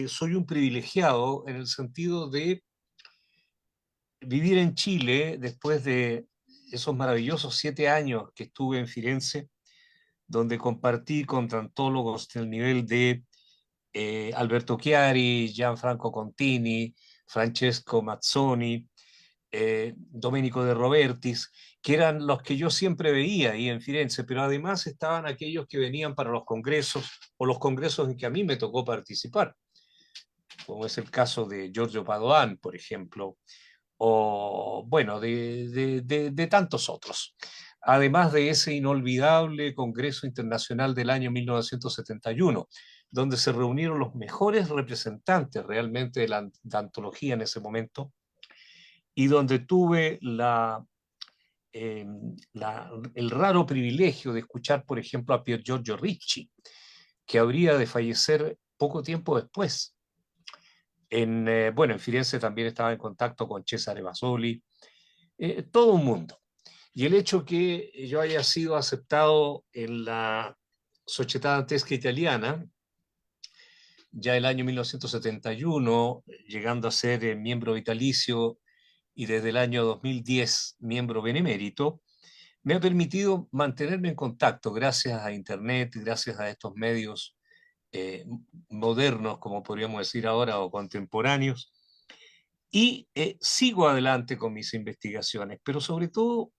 soy un privilegiado en el sentido de vivir en Chile después de esos maravillosos 7 años que estuve en Firenze, donde compartí con antropólogos del nivel de Alberto Chiari, Gianfranco Contini, Francesco Mazzoni, Domenico De Robertis, que eran los que yo siempre veía ahí en Firenze, pero además estaban aquellos que venían para los congresos o los congresos en que a mí me tocó participar, como es el caso de Giorgio Padoan, por ejemplo, o bueno, de tantos otros. Además de ese inolvidable Congreso Internacional del año 1971, donde se reunieron los mejores representantes realmente de la antología en ese momento, y donde tuve el raro privilegio de escuchar, por ejemplo, a Pier Giorgio Ricci, que habría de fallecer poco tiempo después. Bueno, en Firenze también estaba en contacto con Cesare Basoli, todo un mundo. Y el hecho que yo haya sido aceptado en la Società Dantesca Italiana, ya el año 1971, llegando a ser miembro vitalicio y desde el año 2010 miembro benemérito, me ha permitido mantenerme en contacto gracias a Internet, gracias a estos medios eh, modernos, como podríamos decir ahora, o contemporáneos, y sigo adelante con mis investigaciones, pero sobre todo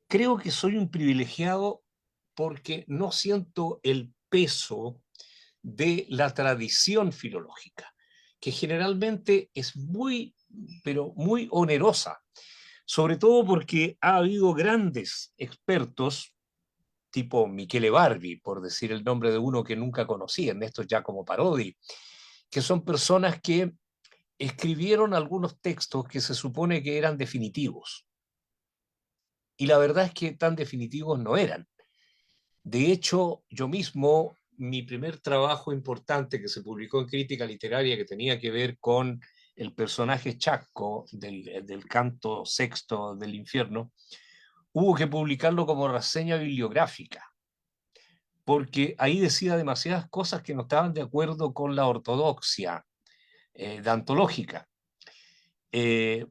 creo que soy un privilegiado porque no siento el peso de la tradición filológica, que generalmente es muy, pero muy onerosa, sobre todo porque ha habido grandes expertos, tipo Michele Barbi, por decir el nombre de uno que nunca conocí, Ernesto Giacomo Parodi, que son personas que escribieron algunos textos que se supone que eran definitivos. Y la verdad es que tan definitivos no eran. De hecho, yo mismo, mi primer trabajo importante que se publicó en crítica literaria, que tenía que ver con el personaje Chacco del canto sexto del infierno, hubo que publicarlo como reseña bibliográfica, porque ahí decía demasiadas cosas que no estaban de acuerdo con la ortodoxia dantológica.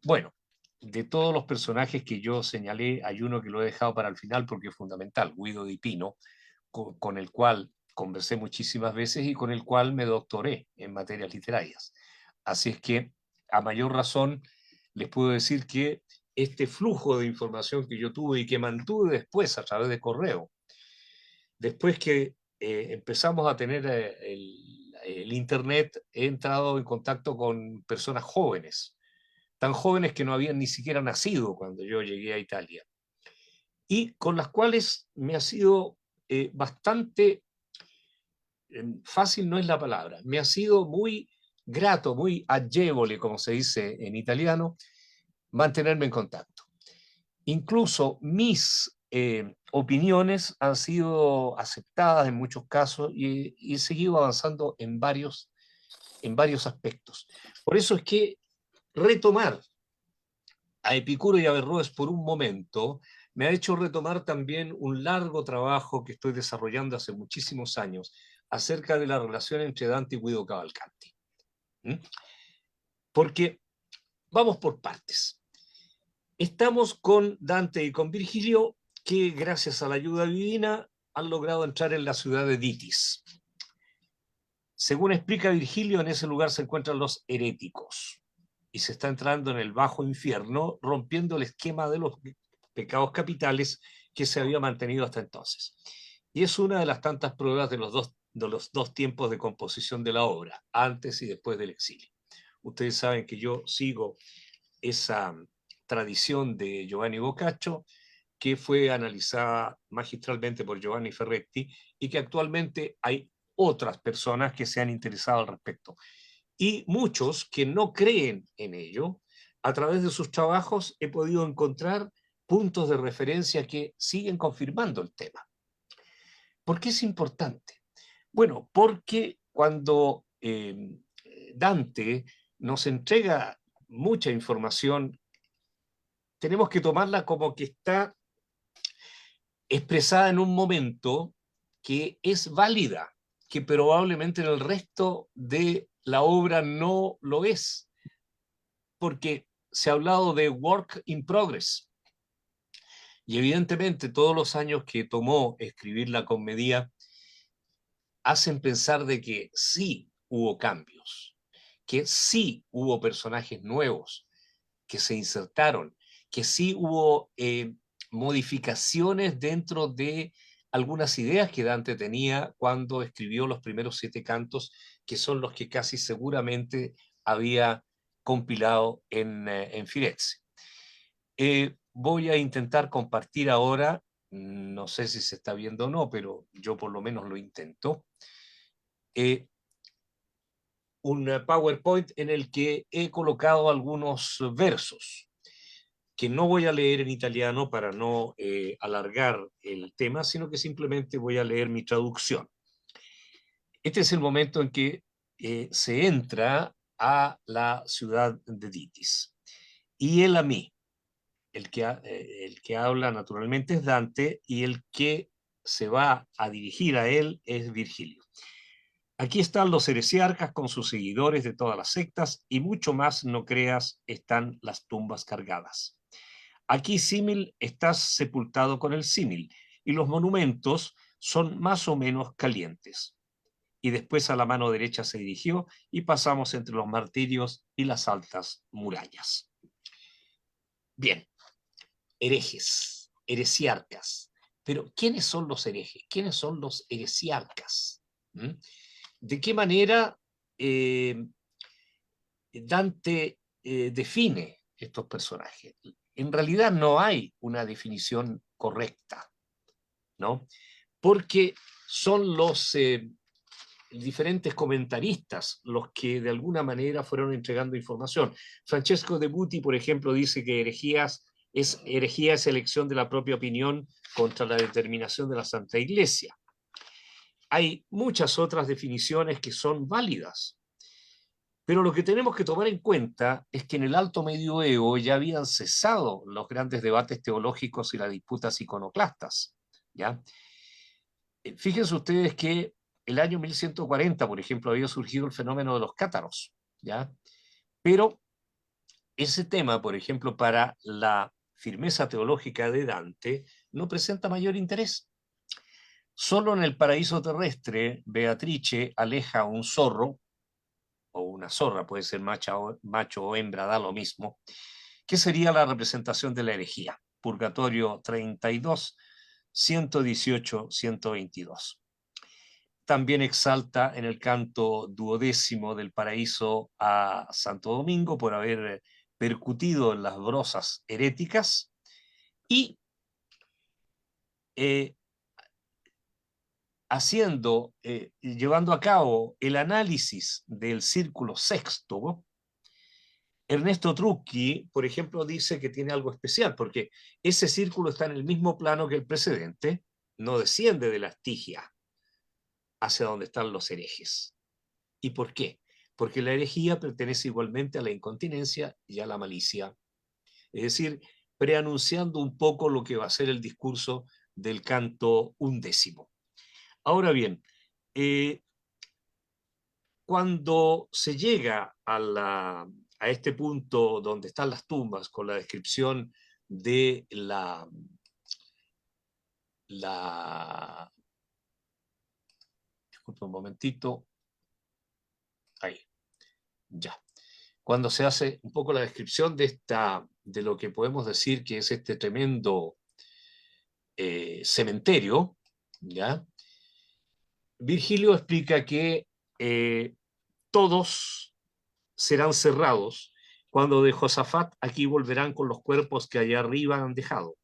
Bueno, de todos los personajes que yo señalé, hay uno que lo he dejado para el final porque es fundamental, Guido Di Pino, con el cual conversé muchísimas veces y con el cual me doctoré en materias literarias. Así es que, a mayor razón, les puedo decir que este flujo de información que yo tuve y que mantuve después a través de correo, después que empezamos a tener el Internet, he entrado en contacto con personas jóvenes, tan jóvenes que no habían ni siquiera nacido cuando yo llegué a Italia, y con las cuales me ha sido bastante fácil, no es la palabra, me ha sido muy grato, muy agevole, como se dice en italiano, mantenerme en contacto. Incluso mis opiniones han sido aceptadas en muchos casos y he seguido avanzando en varios aspectos. Por eso es que retomar a Epicuro y a Averroes por un momento me ha hecho retomar también un largo trabajo que estoy desarrollando hace muchísimos años acerca de la relación entre Dante y Guido Cavalcanti. ¿Mm? Porque vamos por partes. Estamos con Dante y con Virgilio, que gracias a la ayuda divina han logrado entrar en la ciudad de Ditis. Según explica Virgilio, en ese lugar se encuentran los heréticos y se está entrando en el bajo infierno, rompiendo el esquema de los pecados capitales que se había mantenido hasta entonces. Y es una de las tantas pruebas de los dos tiempos de composición de la obra, antes y después del exilio. Ustedes saben que yo sigo esa tradición de Giovanni Boccaccio, que fue analizada magistralmente por Giovanni Ferretti y que actualmente hay otras personas que se han interesado al respecto. Y muchos que no creen en ello, a través de sus trabajos he podido encontrar puntos de referencia que siguen confirmando el tema. ¿Por qué es importante? Bueno, porque cuando Dante nos entrega mucha información, tenemos que tomarla como que está expresada en un momento que es válida, que probablemente en el resto de la obra no lo es, porque se ha hablado de work in progress. Y evidentemente todos los años que tomó escribir la comedia hacen pensar de que sí hubo cambios, que sí hubo personajes nuevos que se insertaron, que sí hubo modificaciones dentro de algunas ideas que Dante tenía cuando escribió los primeros 7 cantos, que son los que casi seguramente había compilado en Firenze. Voy a intentar compartir ahora, no sé si se está viendo o no, pero yo por lo menos lo intento, un PowerPoint en el que he colocado algunos versos que no voy a leer en italiano para no alargar el tema, sino que simplemente voy a leer mi traducción. Este es el momento en que se entra a la ciudad de Ditis. Y él a mí, el que habla naturalmente es Dante y el que se va a dirigir a él es Virgilio. Aquí están los heresiarcas con sus seguidores de todas las sectas y mucho más, no creas, están las tumbas cargadas. Aquí símil estás sepultado con el símil y los monumentos son más o menos calientes. Y después a la mano derecha se dirigió y pasamos entre los martirios y las altas murallas. Bien, herejes, heresiarcas. Pero ¿quiénes son los herejes? ¿Quiénes son los heresiarcas? ¿Mm? ¿De qué manera Dante define estos personajes? En realidad no hay una definición correcta, ¿no? Porque son los diferentes comentaristas los que de alguna manera fueron entregando información. Francesco de Buti, por ejemplo, dice que herejía es elección de la propia opinión contra la determinación de la Santa Iglesia. Hay muchas otras definiciones que son válidas, pero lo que tenemos que tomar en cuenta es que en el Alto Medioevo ya habían cesado los grandes debates teológicos y las disputas iconoclastas, ¿ya? Fíjense ustedes que el año 1140, por ejemplo, había surgido el fenómeno de los cátaros, ¿ya? Pero ese tema, por ejemplo, para la firmeza teológica de Dante, no presenta mayor interés. Solo en el paraíso terrestre, Beatrice aleja a un zorro, o una zorra, puede ser macho o hembra, da lo mismo, que sería la representación de la herejía. Purgatorio 32, 118, 122. También exalta en el canto duodécimo del paraíso a Santo Domingo por haber percutido en las brosas heréticas y eh, llevando a cabo el análisis del círculo sexto. Ernesto Trucchi, por ejemplo, dice que tiene algo especial, porque ese círculo está en el mismo plano que el precedente, no desciende de la estigia hacia donde están los herejes. ¿Y por qué? Porque la herejía pertenece igualmente a la incontinencia y a la malicia. Es decir, preanunciando un poco lo que va a ser el discurso del canto undécimo. Ahora bien, cuando se llega a este punto donde están las tumbas con la descripción de disculpe un momentito, ahí, ya. Cuando se hace un poco la descripción de lo que podemos decir que es este tremendo cementerio, ¿ya? Virgilio explica que todos serán cerrados cuando de Josafat aquí volverán con los cuerpos que allá arriba han dejado.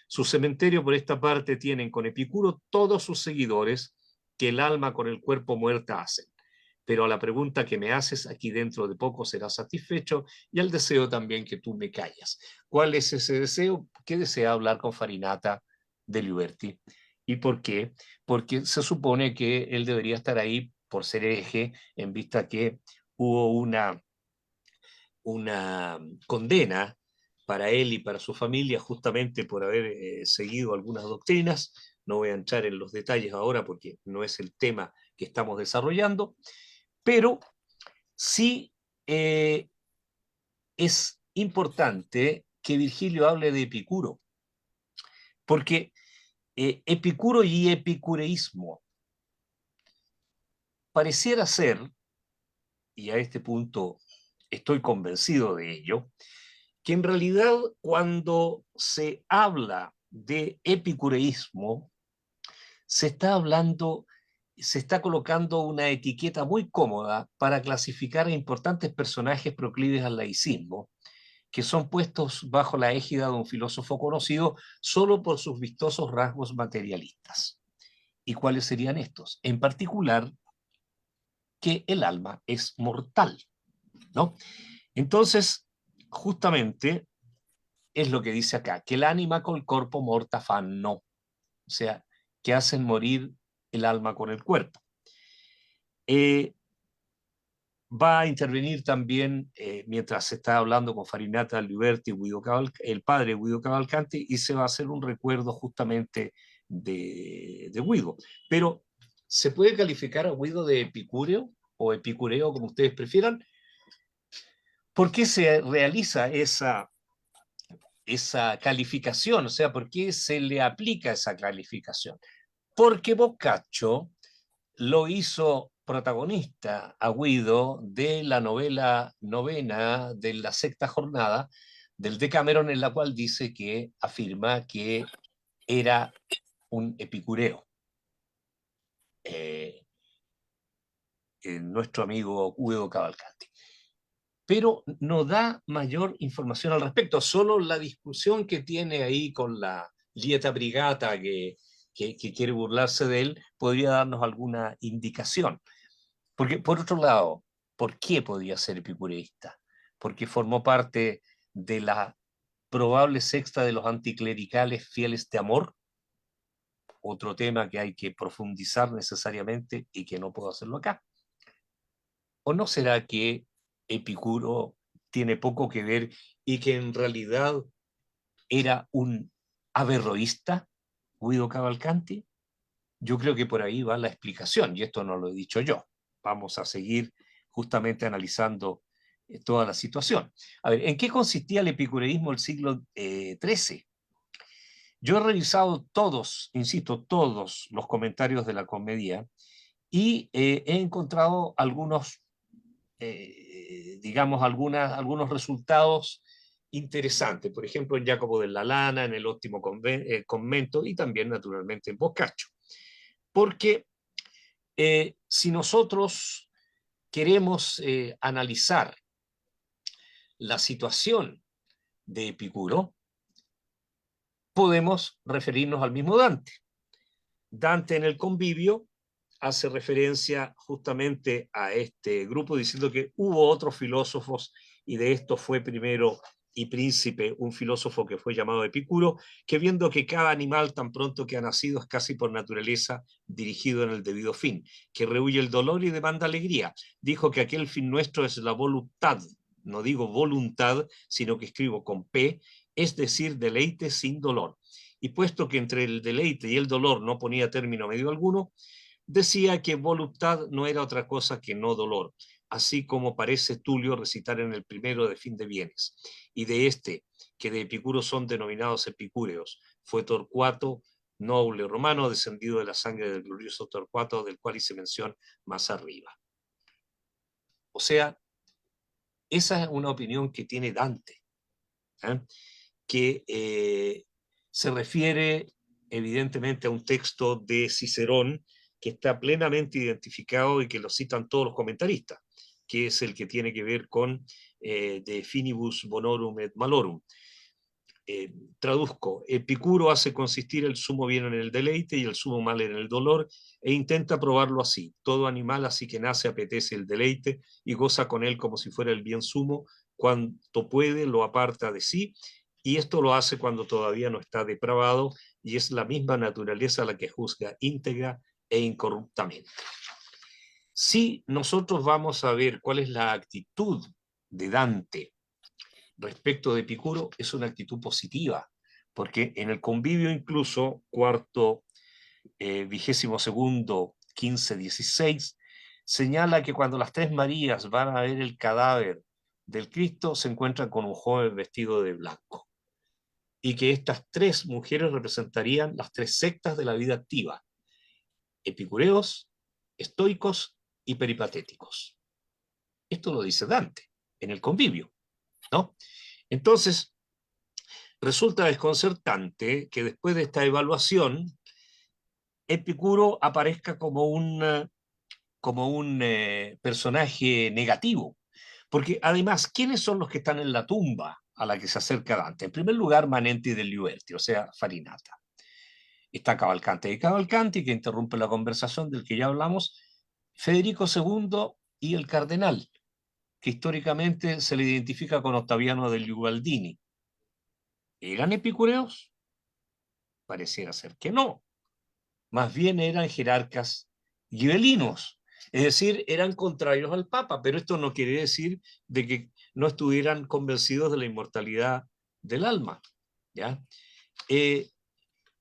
Su cementerio por esta parte tienen con Epicuro todos sus seguidores que el alma con el cuerpo muerta hacen. Pero a la pregunta que me haces aquí dentro de poco será satisfecho y al deseo también que tú me callas. ¿Cuál es ese deseo? ¿Qué desea hablar con Farinata de Liberty? ¿Y por qué? Porque se supone que él debería estar ahí por ser hereje en vista que hubo una condena para él y para su familia justamente por haber seguido algunas doctrinas. No voy a entrar en los detalles ahora porque no es el tema que estamos desarrollando, pero Sí, es importante que Virgilio hable de Epicuro, porque Epicuro y epicureísmo pareciera ser, y a este punto estoy convencido de ello, que en realidad cuando se habla de epicureísmo, se está hablando, se está colocando una etiqueta muy cómoda para clasificar a importantes personajes proclives al laicismo, que son puestos bajo la égida de un filósofo conocido solo por sus vistosos rasgos materialistas. ¿Y cuáles serían estos? En particular, que el alma es mortal, ¿no? Entonces, justamente es lo que dice acá, que el ánima col corpo morta fanno, o sea, que hacen morir el alma con el cuerpo. Va a intervenir también, mientras se está hablando con Farinata Alberti, el padre Guido Cavalcanti, y se va a hacer un recuerdo justamente de Guido. Pero, ¿se puede calificar a Guido de epicúreo o epicureo, como ustedes prefieran? ¿Por qué se realiza esa calificación? O sea, ¿por qué se le aplica esa calificación? Porque Boccaccio lo hizo protagonista a Guido de la novela novena de la sexta jornada del Decameron, en la cual dice que afirma que era un epicureo. Eh, Nuestro amigo Guido Cavalcanti. Pero no da mayor información al respecto, solo la discusión que tiene ahí con la Lieta Brigata que quiere burlarse de él podría darnos alguna indicación. Porque, por otro lado, ¿por qué podía ser epicureísta? Porque formó parte de la probable sexta de los anticlericales fieles de amor, otro tema que hay que profundizar necesariamente y que no puedo hacerlo acá. ¿O no será que Epicuro tiene poco que ver y que en realidad era un averroísta, Guido Cavalcanti? Yo creo que por ahí va la explicación, y esto no lo he dicho yo. Vamos a seguir justamente analizando toda la situación. A ver, ¿en qué consistía el epicureísmo del siglo XIII? Yo he revisado todos, insisto, todos los comentarios de la comedia y he encontrado algunos, digamos, algunos resultados interesantes. Por ejemplo, en Jacobo de la Lana, en el óptimo convento y también, naturalmente, en Boccaccio. Porque si nosotros queremos analizar la situación de Epicuro, podemos referirnos al mismo Dante. Dante en el Convivio hace referencia justamente a este grupo diciendo que hubo otros filósofos y de esto fue primero y príncipe un filósofo que fue llamado Epicuro, que viendo que cada animal tan pronto que ha nacido es casi por naturaleza dirigido en el debido fin, que rehuye el dolor y demanda alegría, dijo que aquel fin nuestro es la voluntad, no digo voluntad, sino que escribo con P, es decir, deleite sin dolor. Y puesto que entre el deleite y el dolor no ponía término medio alguno, decía que voluntad no era otra cosa que no dolor, así como parece Tulio recitar en el primero de Fin de Bienes. Y de este, que de Epicuro son denominados epicúreos, fue Torcuato, noble romano, descendido de la sangre del glorioso Torcuato, del cual hice mención más arriba. O sea, esa es una opinión que tiene Dante, ¿eh? Que se refiere evidentemente a un texto de Cicerón que está plenamente identificado y que lo citan todos los comentaristas, que es el que tiene que ver con de finibus bonorum et malorum. Traduzco, Epicuro hace consistir el sumo bien en el deleite y el sumo mal en el dolor, e intenta probarlo así. Todo animal así que nace apetece el deleite y goza con él como si fuera el bien sumo, cuanto puede lo aparta de sí, y esto lo hace cuando todavía no está depravado, y es la misma naturaleza la que juzga íntegra e incorruptamente. Si nosotros vamos a ver cuál es la actitud de Dante respecto de Epicuro, es una actitud positiva, porque en el Convivio incluso, cuarto, 22º, 15, 16, señala que cuando las tres Marías van a ver el cadáver del Cristo, se encuentran con un joven vestido de blanco. Y que estas tres mujeres representarían las tres sectas de la vida activa: epicureos, estoicos y peripatéticos. Esto lo dice Dante en el Convivio, ¿no? Entonces, resulta desconcertante que después de esta evaluación, Epicuro aparezca como un personaje negativo. Porque además, ¿quiénes son los que están en la tumba a la que se acerca Dante? En primer lugar, Manenti del Liuberti, o sea, Farinata. Está Cavalcanti de Cavalcanti, que interrumpe la conversación del que ya hablamos, Federico II y el cardenal, que históricamente se le identifica con Octaviano del Ubaldini. ¿Eran epicureos? Pareciera ser que no. Más bien eran jerarcas gibelinos, es decir, eran contrarios al Papa, pero esto no quiere decir de que no estuvieran convencidos de la inmortalidad del alma, ¿ya?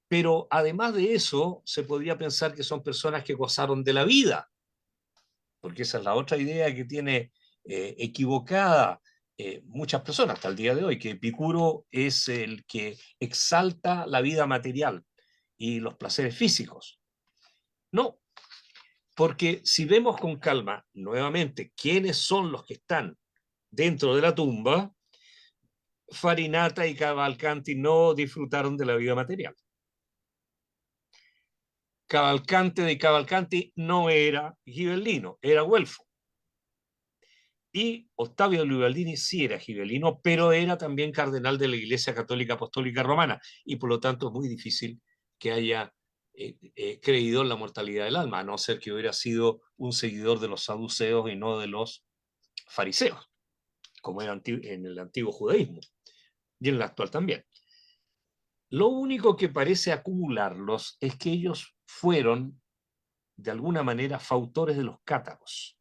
Pero además de eso, se podría pensar que son personas que gozaron de la vida, porque esa es la otra idea que tiene equivocada muchas personas hasta el día de hoy, que Epicuro es el que exalta la vida material y los placeres físicos. No, porque si vemos con calma nuevamente quiénes son los que están dentro de la tumba, Farinata y Cavalcanti no disfrutaron de la vida material. Cavalcante de Cavalcanti no era gibelino, era güelfo. Y Octavio de Ubaldini sí era gibelino, pero era también cardenal de la Iglesia Católica Apostólica Romana, y por lo tanto es muy difícil que haya creído en la mortalidad del alma, a no ser que hubiera sido un seguidor de los saduceos y no de los fariseos, como era en el antiguo judaísmo, y en el actual también. Lo único que parece acumularlos es que ellos fueron, de alguna manera, fautores de los cátaros.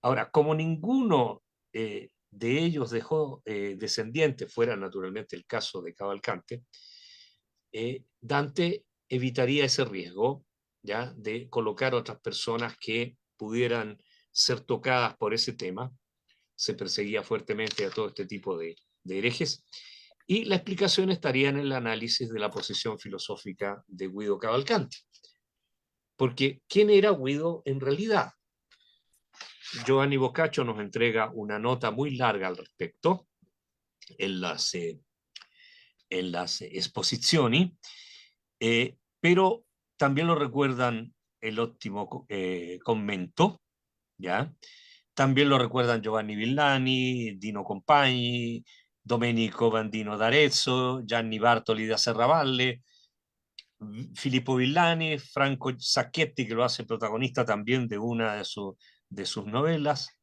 Ahora, como ninguno de ellos dejó descendientes, fuera naturalmente el caso de Cavalcante, Dante evitaría ese riesgo, ¿ya?, de colocar a otras personas que pudieran ser tocadas por ese tema. Se perseguía fuertemente a todo este tipo de herejes, y la explicación estaría en el análisis de la posición filosófica de Guido Cavalcanti. Porque, ¿quién era Guido en realidad? Giovanni Boccaccio nos entrega una nota muy larga al respecto en las exposizioni, pero también lo recuerdan el óptimo commento, ¿ya? También lo recuerdan Giovanni Villani, Dino Compagni, Domenico Bandino d'Arezzo, Gianni Bartoli da Serravalle, Filippo Villani, Franco Sacchetti, que lo hace protagonista también de una de sus novelas.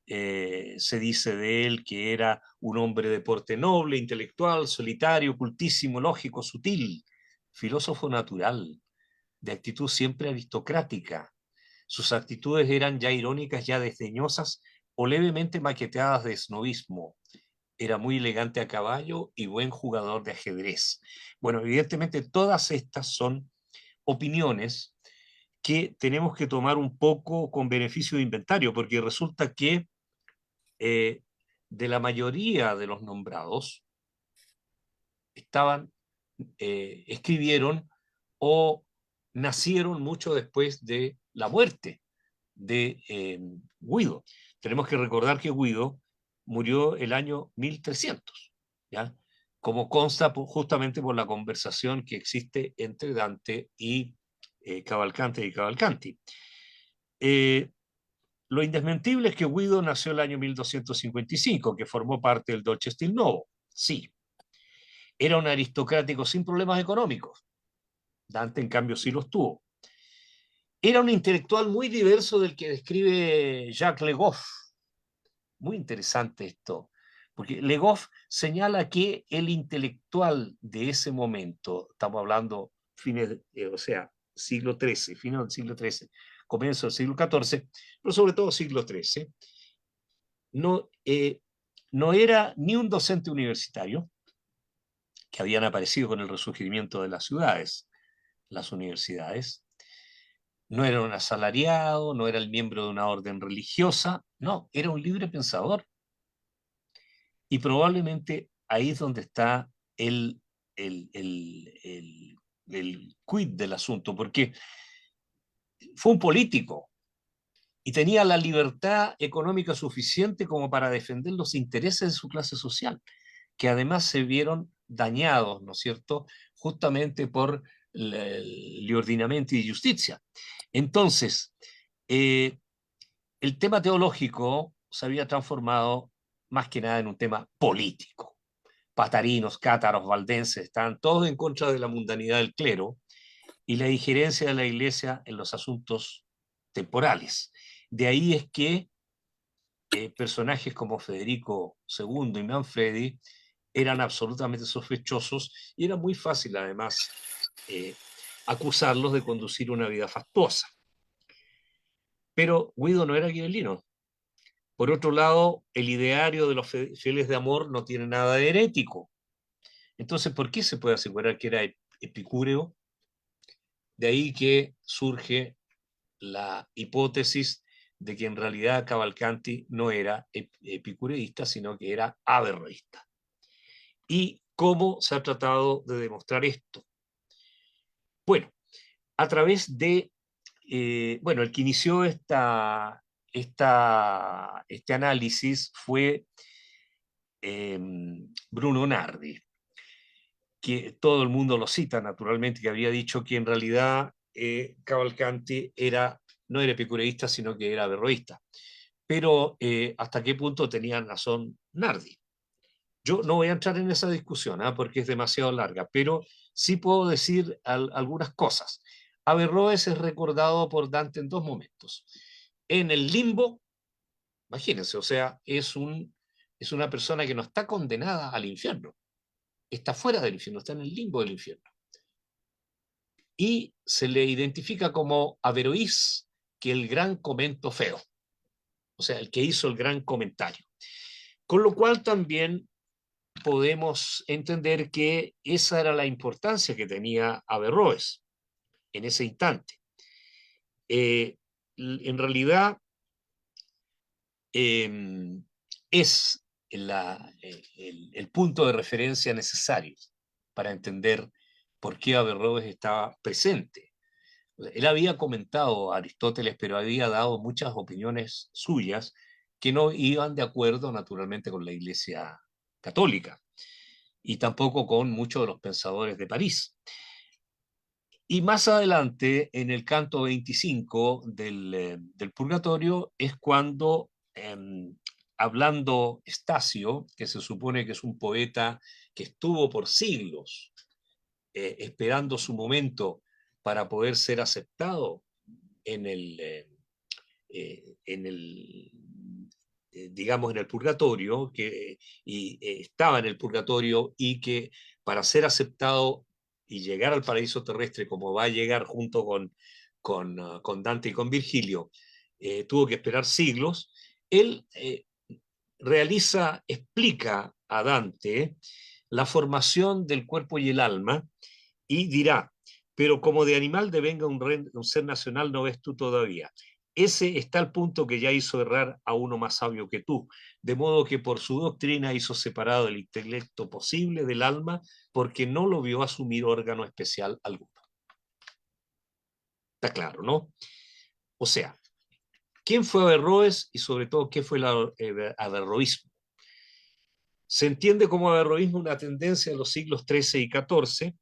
Se dice de él que era un hombre de porte noble, intelectual, solitario, cultísimo, lógico, sutil, filósofo natural, de actitud siempre aristocrática. Sus actitudes eran ya irónicas, ya desdeñosas o levemente maqueteadas de snobismo. Era muy elegante a caballo y buen jugador de ajedrez. Bueno, evidentemente todas estas son opiniones que tenemos que tomar un poco con beneficio de inventario, porque resulta que de la mayoría de los nombrados escribieron o nacieron mucho después de la muerte de Guido. Tenemos que recordar que Guido murió el año 1300, ¿ya?, como consta justamente por la conversación que existe entre Dante y Cavalcante y Cavalcanti. Lo indesmentible es que Guido nació el año 1255, que formó parte del Dolce Stil Novo. Sí. Era un aristocrático sin problemas económicos. Dante, en cambio, sí los tuvo. Era un intelectual muy diverso del que describe Jacques Le Goff. Muy interesante esto, porque Le Goff señala que el intelectual de ese momento, estamos hablando o sea, siglo XIII, final del siglo XIII, comienzo del siglo XIV, pero sobre todo siglo XIII, no era ni un docente universitario, que habían aparecido con el resurgimiento de las ciudades, las universidades, no era un asalariado, no era el miembro de una orden religiosa, no, era un libre pensador. Y probablemente ahí es donde está el, el, el, el, el quid del asunto, porque fue un político y tenía la libertad económica suficiente como para defender los intereses de su clase social, que además se vieron dañados, ¿no es cierto?, justamente por el ordenamiento y justicia. Entonces, eh, el tema teológico se había transformado más que nada en un tema político. Patarinos, cátaros, valdenses, estaban todos en contra de la mundanidad del clero y la injerencia de la iglesia en los asuntos temporales. De ahí es que personajes como Federico II y Manfredi eran absolutamente sospechosos y era muy fácil además eh, acusarlos de conducir una vida fastuosa. Pero Guido no era ghibellino. Por otro lado, el ideario de los fieles de amor no tiene nada de herético. Entonces, ¿por qué se puede asegurar que era epicúreo? De ahí que surge la hipótesis de que en realidad Cavalcanti no era epicureísta, sino que era averroísta. ¿Y cómo se ha tratado de demostrar esto? Bueno, a través de, bueno, el que inició este análisis fue Bruno Nardi, que todo el mundo lo cita naturalmente, que había dicho que en realidad Cavalcanti no era epicureísta, sino que era averroísta. Pero ¿hasta qué punto tenía razón Nardi? Yo no voy a entrar en esa discusión, porque es demasiado larga, pero sí puedo decir algunas cosas. Averroes es recordado por Dante en dos momentos. En el limbo, imagínense, o sea, es una persona que no está condenada al infierno, está fuera del infierno, está en el limbo del infierno. Y se le identifica como Averroís, que el gran comento feo, o sea, el que hizo el gran comentario. Con lo cual también podemos entender que esa era la importancia que tenía Averroes en ese instante. En realidad es el punto de referencia necesario para entender por qué Averroes estaba presente. Él había comentado a Aristóteles, pero había dado muchas opiniones suyas que no iban de acuerdo naturalmente con la Iglesia católica y tampoco con muchos de los pensadores de París. Y más adelante, en el canto 25 del Purgatorio, es cuando, hablando Estacio, que se supone que es un poeta que estuvo por siglos esperando su momento para poder ser aceptado en el digamos, en el purgatorio, estaba en el purgatorio y que para ser aceptado y llegar al paraíso terrestre, como va a llegar junto con Dante y con Virgilio, tuvo que esperar siglos, él explica a Dante la formación del cuerpo y el alma y dirá, pero como de animal devenga un ser nacional no ves tú todavía. Ese está al punto que ya hizo errar a uno más sabio que tú, de modo que por su doctrina hizo separado el intelecto posible del alma, porque no lo vio asumir órgano especial alguno. Está claro, ¿no? O sea, ¿quién fue Averroes y sobre todo qué fue el averroísmo? Se entiende como averroísmo una tendencia de los siglos XIII y XIV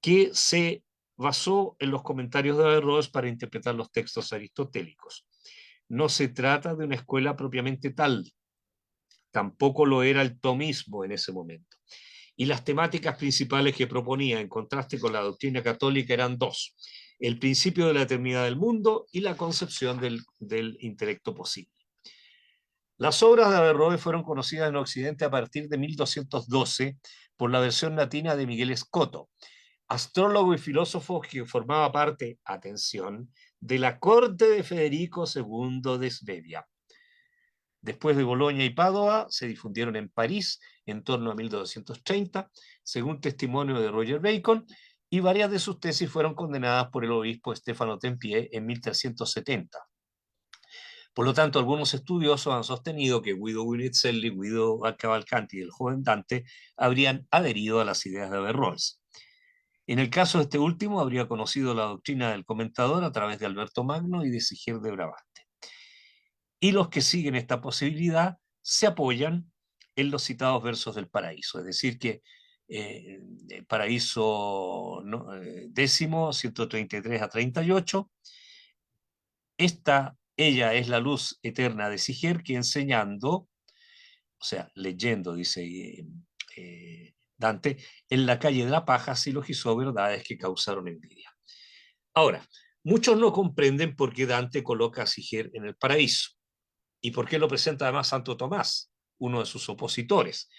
que se basó en los comentarios de Averroes para interpretar los textos aristotélicos. No se trata de una escuela propiamente tal, tampoco lo era el tomismo en ese momento. Y las temáticas principales que proponía, en contraste con la doctrina católica, eran dos: el principio de la eternidad del mundo y la concepción del intelecto posible. Las obras de Averroes fueron conocidas en Occidente a partir de 1212 por la versión latina de Miguel Escoto, astrólogo y filósofo que formaba parte, atención, de la corte de Federico II de Svevia. Después de Bolonia y Padua, se difundieron en París en torno a 1230, según testimonio de Roger Bacon, y varias de sus tesis fueron condenadas por el obispo Stefano Tempié en 1370. Por lo tanto, algunos estudiosos han sostenido que Guido Guinizelli, Guido Cavalcanti y el joven Dante habrían adherido a las ideas de Averroes. En el caso de este último, habría conocido la doctrina del comentador a través de Alberto Magno y de Siger de Brabante. Y los que siguen esta posibilidad se apoyan en los citados versos del Paraíso, es decir, que Paraíso décimo, 133 a 38, ella es la luz eterna de Siger que enseñando, o sea, leyendo, dice Dante, en la calle de la paja silogizó verdades que causaron envidia. Ahora, muchos no comprenden por qué Dante coloca a Siger en el paraíso y por qué lo presenta además Santo Tomás, uno de sus opositores.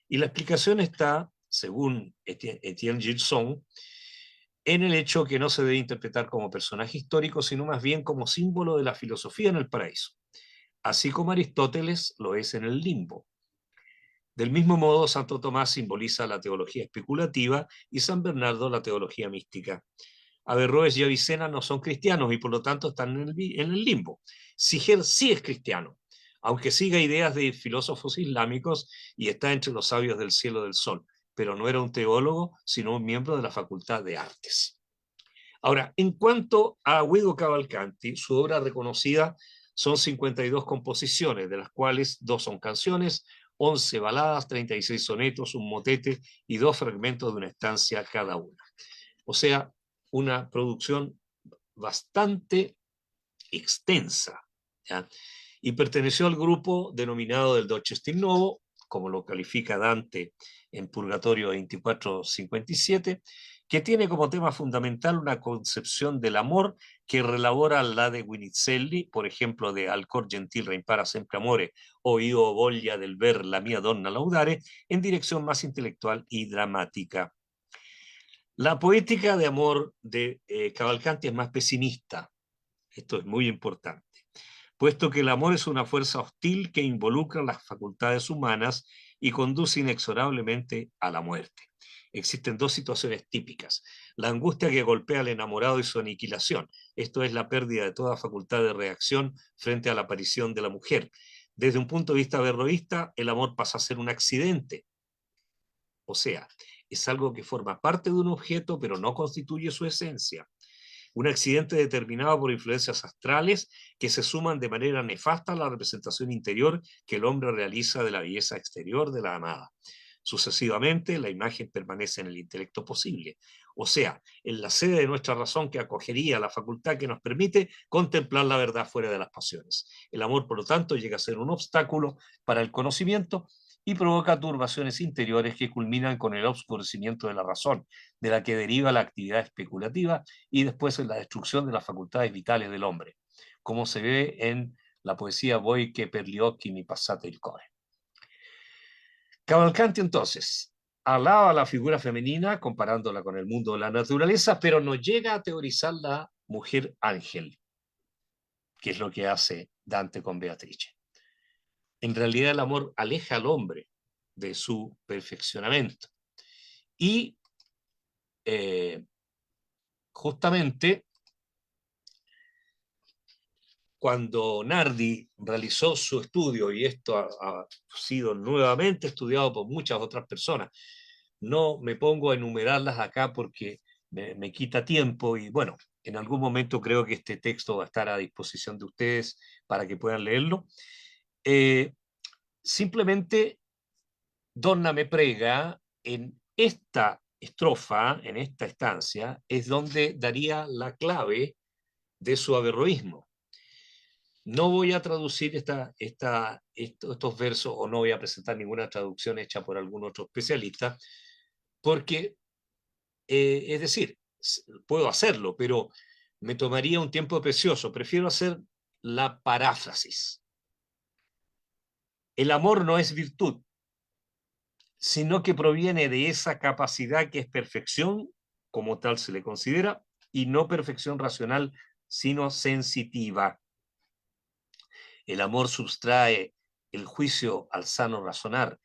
Y la explicación está, según Etienne Gilson, en el hecho que no se debe interpretar como personaje histórico, sino más bien como símbolo de la filosofía en el paraíso, así como Aristóteles lo es en el limbo. Del mismo modo, Santo Tomás simboliza la teología especulativa y San Bernardo la teología mística. Averroes y Avicena no son cristianos y por lo tanto están en el limbo. Siger sí es cristiano, aunque siga ideas de filósofos islámicos y está entre los sabios del cielo del sol, pero no era un teólogo, sino un miembro de la Facultad de Artes. Ahora, en cuanto a Guido Cavalcanti, su obra reconocida son 52 composiciones, de las cuales 2 son canciones, 11 baladas, 36 sonetos, un motete y 2 fragmentos de una estancia cada una. O sea, una producción bastante extensa, ¿ya? Y perteneció al grupo denominado del Dolce Stil Novo, como lo califica Dante en Purgatorio 2457, que tiene como tema fundamental una concepción del amor que relabora la de Guinizelli, por ejemplo, de Al cor gentil reimpara sempre amore o Io voglia del ver la mia donna laudare, en dirección más intelectual y dramática. La poética de amor de Cavalcanti es más pesimista. Esto es muy importante, puesto que el amor es una fuerza hostil que involucra las facultades humanas y conduce inexorablemente a la muerte. Existen 2 situaciones típicas: la angustia que golpea al enamorado y su aniquilación, esto es la pérdida de toda facultad de reacción frente a la aparición de la mujer. Desde un punto de vista averroísta, el amor pasa a ser un accidente, o sea, es algo que forma parte de un objeto pero no constituye su esencia. Un accidente determinado por influencias astrales que se suman de manera nefasta a la representación interior que el hombre realiza de la belleza exterior de la amada. Sucesivamente, la imagen permanece en el intelecto posible, o sea, en la sede de nuestra razón que acogería la facultad que nos permite contemplar la verdad fuera de las pasiones. El amor, por lo tanto, llega a ser un obstáculo para el conocimiento y provoca turbaciones interiores que culminan con el oscurecimiento de la razón, de la que deriva la actividad especulativa y después en la destrucción de las facultades vitales del hombre, como se ve en la poesía Voi che per gli occhi mi passate il core. Cavalcanti entonces alaba a la figura femenina comparándola con el mundo de la naturaleza, pero no llega a teorizar la mujer ángel, que es lo que hace Dante con Beatrice. En realidad el amor aleja al hombre de su perfeccionamiento y justamente cuando Nardi realizó su estudio, y esto ha sido nuevamente estudiado por muchas otras personas, no me pongo a enumerarlas acá porque me quita tiempo y bueno, en algún momento creo que este texto va a estar a disposición de ustedes para que puedan leerlo. Simplemente Donna me prega en esta estrofa, en esta estancia, es donde daría la clave de su averroísmo. No voy a traducir estos versos o no voy a presentar ninguna traducción hecha por algún otro especialista, porque, es decir, puedo hacerlo, pero me tomaría un tiempo precioso. Prefiero hacer la paráfrasis. El amor no es virtud, sino que proviene de esa capacidad que es perfección, como tal se le considera, y no perfección racional, sino sensitiva. El amor sustrae el juicio al sano razonar,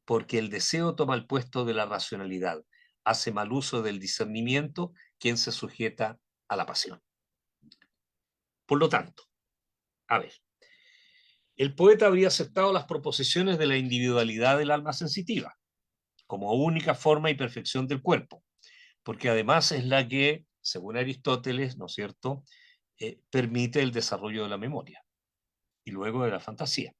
porque el deseo toma el puesto de la racionalidad. hace mal uso del discernimiento, quien se sujeta a la pasión. Por lo tanto, a ver, el poeta habría aceptado las proposiciones de la individualidad del alma sensitiva como única forma y perfección del cuerpo, porque además es la que, según Aristóteles, ¿no es cierto?, permite el desarrollo de la memoria y luego de la fantasía.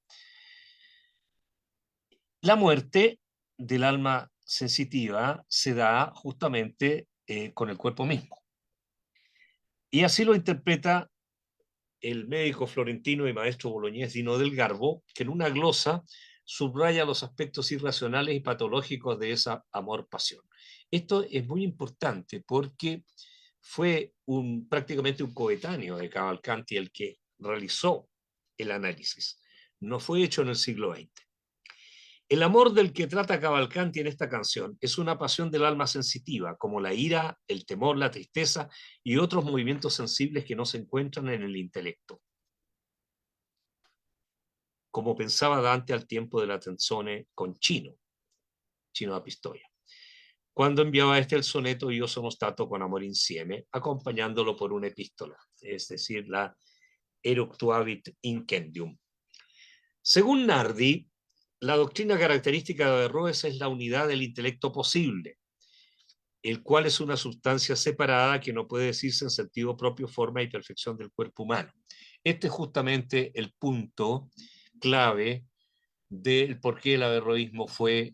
La muerte del alma sensitiva se da justamente con el cuerpo mismo. Y así lo interpreta el médico florentino y maestro boloñés Dino del Garbo, que en una glosa subraya los aspectos irracionales y patológicos de esa amor-pasión. Esto es muy importante porque fue prácticamente un coetáneo de Cavalcanti el que realizó el análisis. No fue hecho en el siglo XX. El amor del que trata Cavalcanti en esta canción es una pasión del alma sensitiva, como la ira, el temor, la tristeza y otros movimientos sensibles que no se encuentran en el intelecto. Como pensaba Dante al tiempo de la Tenzone con Chino da Pistoia, cuando enviaba el soneto Io sono stato con amor insieme, acompañándolo por una epístola, es decir, la Eructuavit Incendium. Según Nardi, la doctrina característica de Averroes es la unidad del intelecto posible, el cual es una sustancia separada que no puede decirse en sentido propio, forma y perfección del cuerpo humano. Este es justamente el punto clave del por qué el averroísmo fue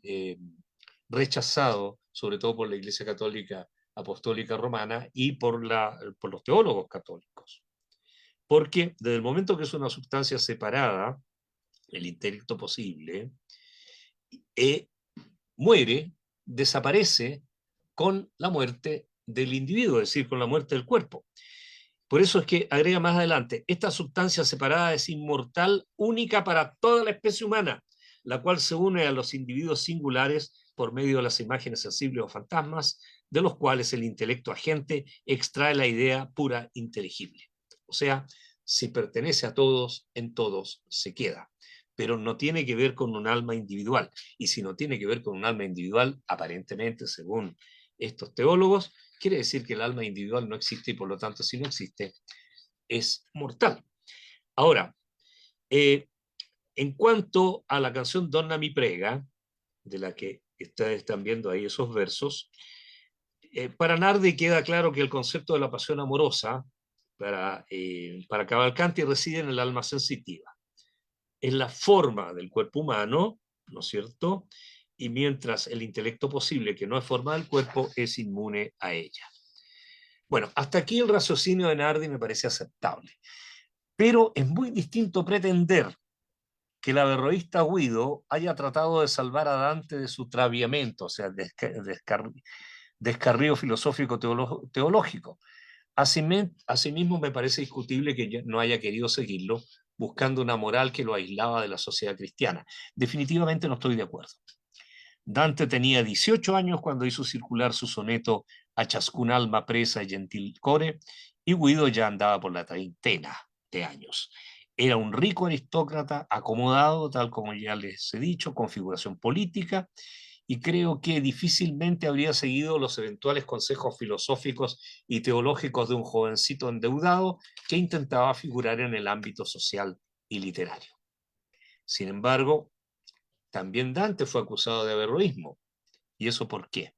rechazado, sobre todo por la Iglesia Católica Apostólica Romana y por los teólogos católicos. Porque desde el momento que es una sustancia separada, el intelecto posible, muere, desaparece con la muerte del individuo, es decir, con la muerte del cuerpo. Por eso es que agrega más adelante, esta sustancia separada es inmortal, única para toda la especie humana, la cual se une a los individuos singulares por medio de las imágenes sensibles o fantasmas, de los cuales el intelecto agente extrae la idea pura inteligible. O sea, si pertenece a todos, en todos se queda. Pero no tiene que ver con un alma individual. Y si no tiene que ver con un alma individual, aparentemente, según estos teólogos, quiere decir que el alma individual no existe y por lo tanto, si no existe, es mortal. Ahora, en cuanto a la canción Donna mi prega, de la que están viendo ahí esos versos, para Nardi queda claro que el concepto de la pasión amorosa para Cavalcanti reside en el alma sensitiva. Es la forma del cuerpo humano, ¿no es cierto? Y mientras el intelecto posible, que no es forma del cuerpo, es inmune a ella. Bueno, hasta aquí el raciocinio de Nardi me parece aceptable. Pero es muy distinto pretender que el averroísta Guido haya tratado de salvar a Dante de su traviamiento, o sea, descarrío filosófico teológico. Asimismo, me parece discutible que no haya querido seguirlo, buscando una moral que lo aislaba de la sociedad cristiana. Definitivamente no estoy de acuerdo. Dante tenía 18 años cuando hizo circular su soneto A ciascun alma presa e gentil core, y Guido ya andaba por la treintena de años. Era un rico aristócrata acomodado, tal como ya les he dicho, con figuración política, y creo que difícilmente habría seguido los eventuales consejos filosóficos y teológicos de un jovencito endeudado que intentaba figurar en el ámbito social y literario. Sin embargo, también Dante fue acusado de averroísmo. ¿Y eso por qué?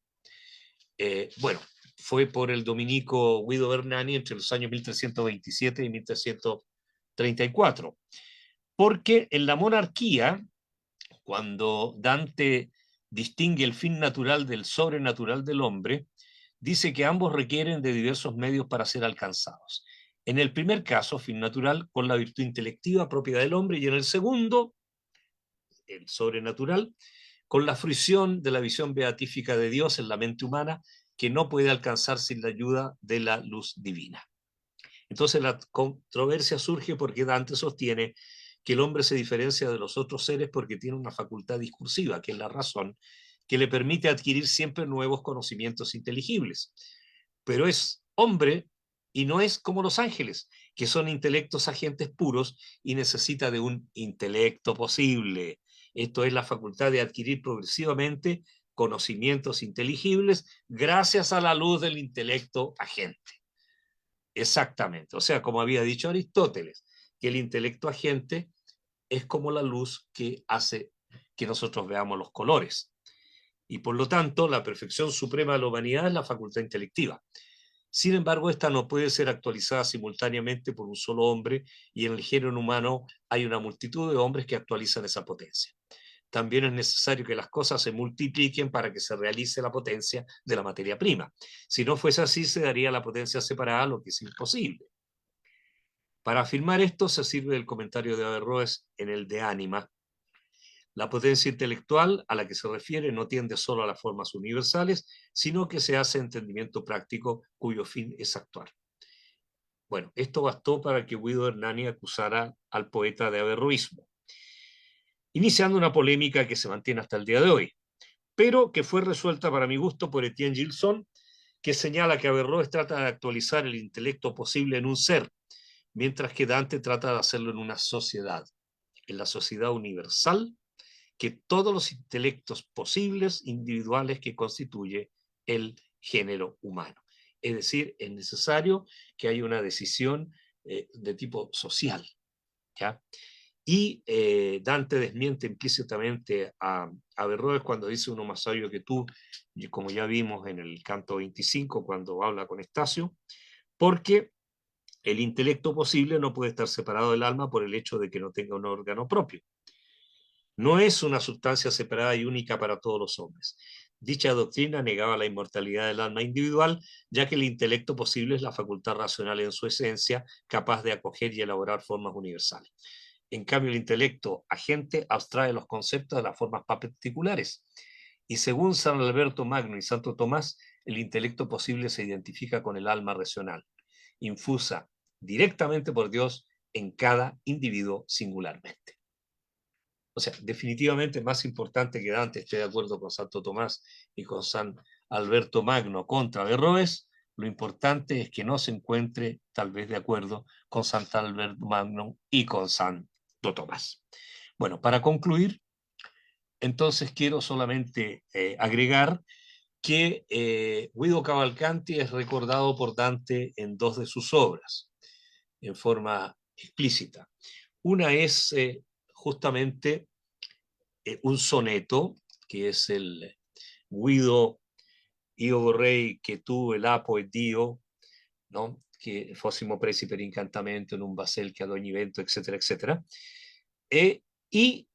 Bueno, fue por el dominico Guido Bernani entre los años 1327 y 1334. Porque en la monarquía, cuando Dante distingue el fin natural del sobrenatural del hombre, dice que ambos requieren de diversos medios para ser alcanzados. En el primer caso, fin natural, con la virtud intelectiva propia del hombre, y en el segundo, el sobrenatural, con la fruición de la visión beatífica de Dios en la mente humana, que no puede alcanzar sin la ayuda de la luz divina. Entonces la controversia surge porque Dante sostiene que el hombre se diferencia de los otros seres porque tiene una facultad discursiva, que es la razón, que le permite adquirir siempre nuevos conocimientos inteligibles. Pero es hombre y no es como los ángeles, que son intelectos agentes puros y necesita de un intelecto posible. Esto es la facultad de adquirir progresivamente conocimientos inteligibles gracias a la luz del intelecto agente. Exactamente. O sea, como había dicho Aristóteles, que el intelecto agente es como la luz que hace que nosotros veamos los colores. Y por lo tanto, la perfección suprema de la humanidad es la facultad intelectiva. Sin embargo, esta no puede ser actualizada simultáneamente por un solo hombre, y en el género humano hay una multitud de hombres que actualizan esa potencia. También es necesario que las cosas se multipliquen para que se realice la potencia de la materia prima. Si no fuese así, se daría la potencia separada, lo que es imposible. Para afirmar esto se sirve del comentario de Averroes en el De Anima. La potencia intelectual a la que se refiere no tiende solo a las formas universales, sino que se hace entendimiento práctico cuyo fin es actuar. Bueno, esto bastó para que Guido Hernani acusara al poeta de averroísmo, iniciando una polémica que se mantiene hasta el día de hoy, pero que fue resuelta para mi gusto por Etienne Gilson, que señala que Averroes trata de actualizar el intelecto posible en un ser, mientras que Dante trata de hacerlo en una sociedad, en la sociedad universal, que todos los intelectos posibles individuales que constituye el género humano. Es decir, es necesario que haya una decisión de tipo social, ¿ya? Y Dante desmiente implícitamente a Averroes cuando dice uno más sabio que tú, como ya vimos en el canto 25 cuando habla con Estacio, porque el intelecto posible no puede estar separado del alma por el hecho de que no tenga un órgano propio. No es una sustancia separada y única para todos los hombres. Dicha doctrina negaba la inmortalidad del alma individual, ya que el intelecto posible es la facultad racional en su esencia, capaz de acoger y elaborar formas universales. En cambio, el intelecto agente abstrae los conceptos de las formas particulares. Y según San Alberto Magno y Santo Tomás, el intelecto posible se identifica con el alma racional, infusa directamente por Dios en cada individuo singularmente. O sea, definitivamente más importante que Dante esté de acuerdo con Santo Tomás y con San Alberto Magno contra Averroes, lo importante es que no se encuentre tal vez de acuerdo con Santo Alberto Magno y con Santo Tomás. Bueno, para concluir, entonces quiero solamente agregar que Guido Cavalcanti es recordado por Dante en dos de sus obras, en forma explícita. Una es justamente un soneto, que es el Guido io vorrei che tu e l'apo e Dio, no? Che fossimo presi per incantamento in un basel che ad ogni vento, etcétera, etcétera. Y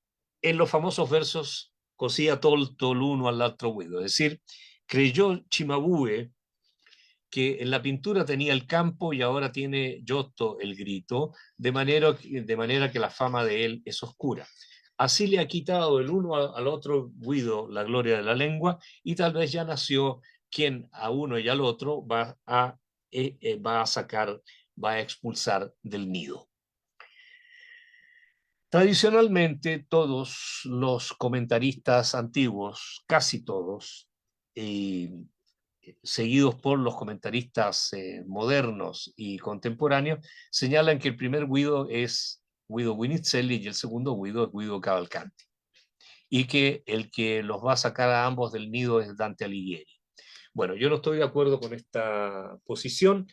en los famosos versos così ha tolto l'uno all'altro Guido, es decir, creyó Cimabue que en la pintura tenía el campo y ahora tiene Giotto el grito, de manera que la fama de él es oscura. Así le ha quitado el uno al otro Guido la gloria de la lengua, y tal vez ya nació quien a uno y al otro va a sacar, va a expulsar del nido. Tradicionalmente, todos los comentaristas antiguos, casi todos, seguidos por los comentaristas modernos y contemporáneos, señalan que el primer Guido es Guido Guinizelli y el segundo Guido es Guido Cavalcanti, y que el que los va a sacar a ambos del nido es Dante Alighieri. Bueno, yo no estoy de acuerdo con esta posición,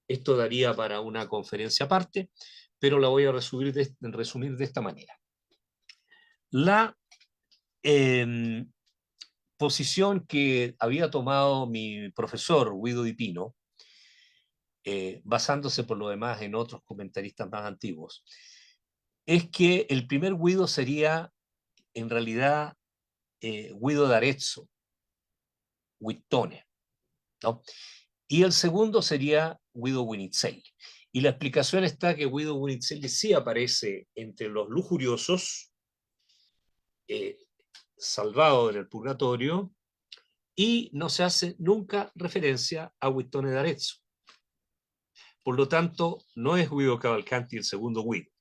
esto daría para una conferencia aparte, pero la voy a resumir de esta manera. La posición que había tomado mi profesor Guido Di Pino, basándose por lo demás en otros comentaristas más antiguos, es que el primer Guido sería en realidad Guido d'Arezzo, Guittone, ¿no? Y el segundo sería Guido Guinizelli. Y la explicación está que Guido Guinizelli sí aparece entre los lujuriosos, salvado en el purgatorio, y no se hace nunca referencia a Guittone d'Arezzo. Por lo tanto, no es Guido Cavalcanti el segundo Guido.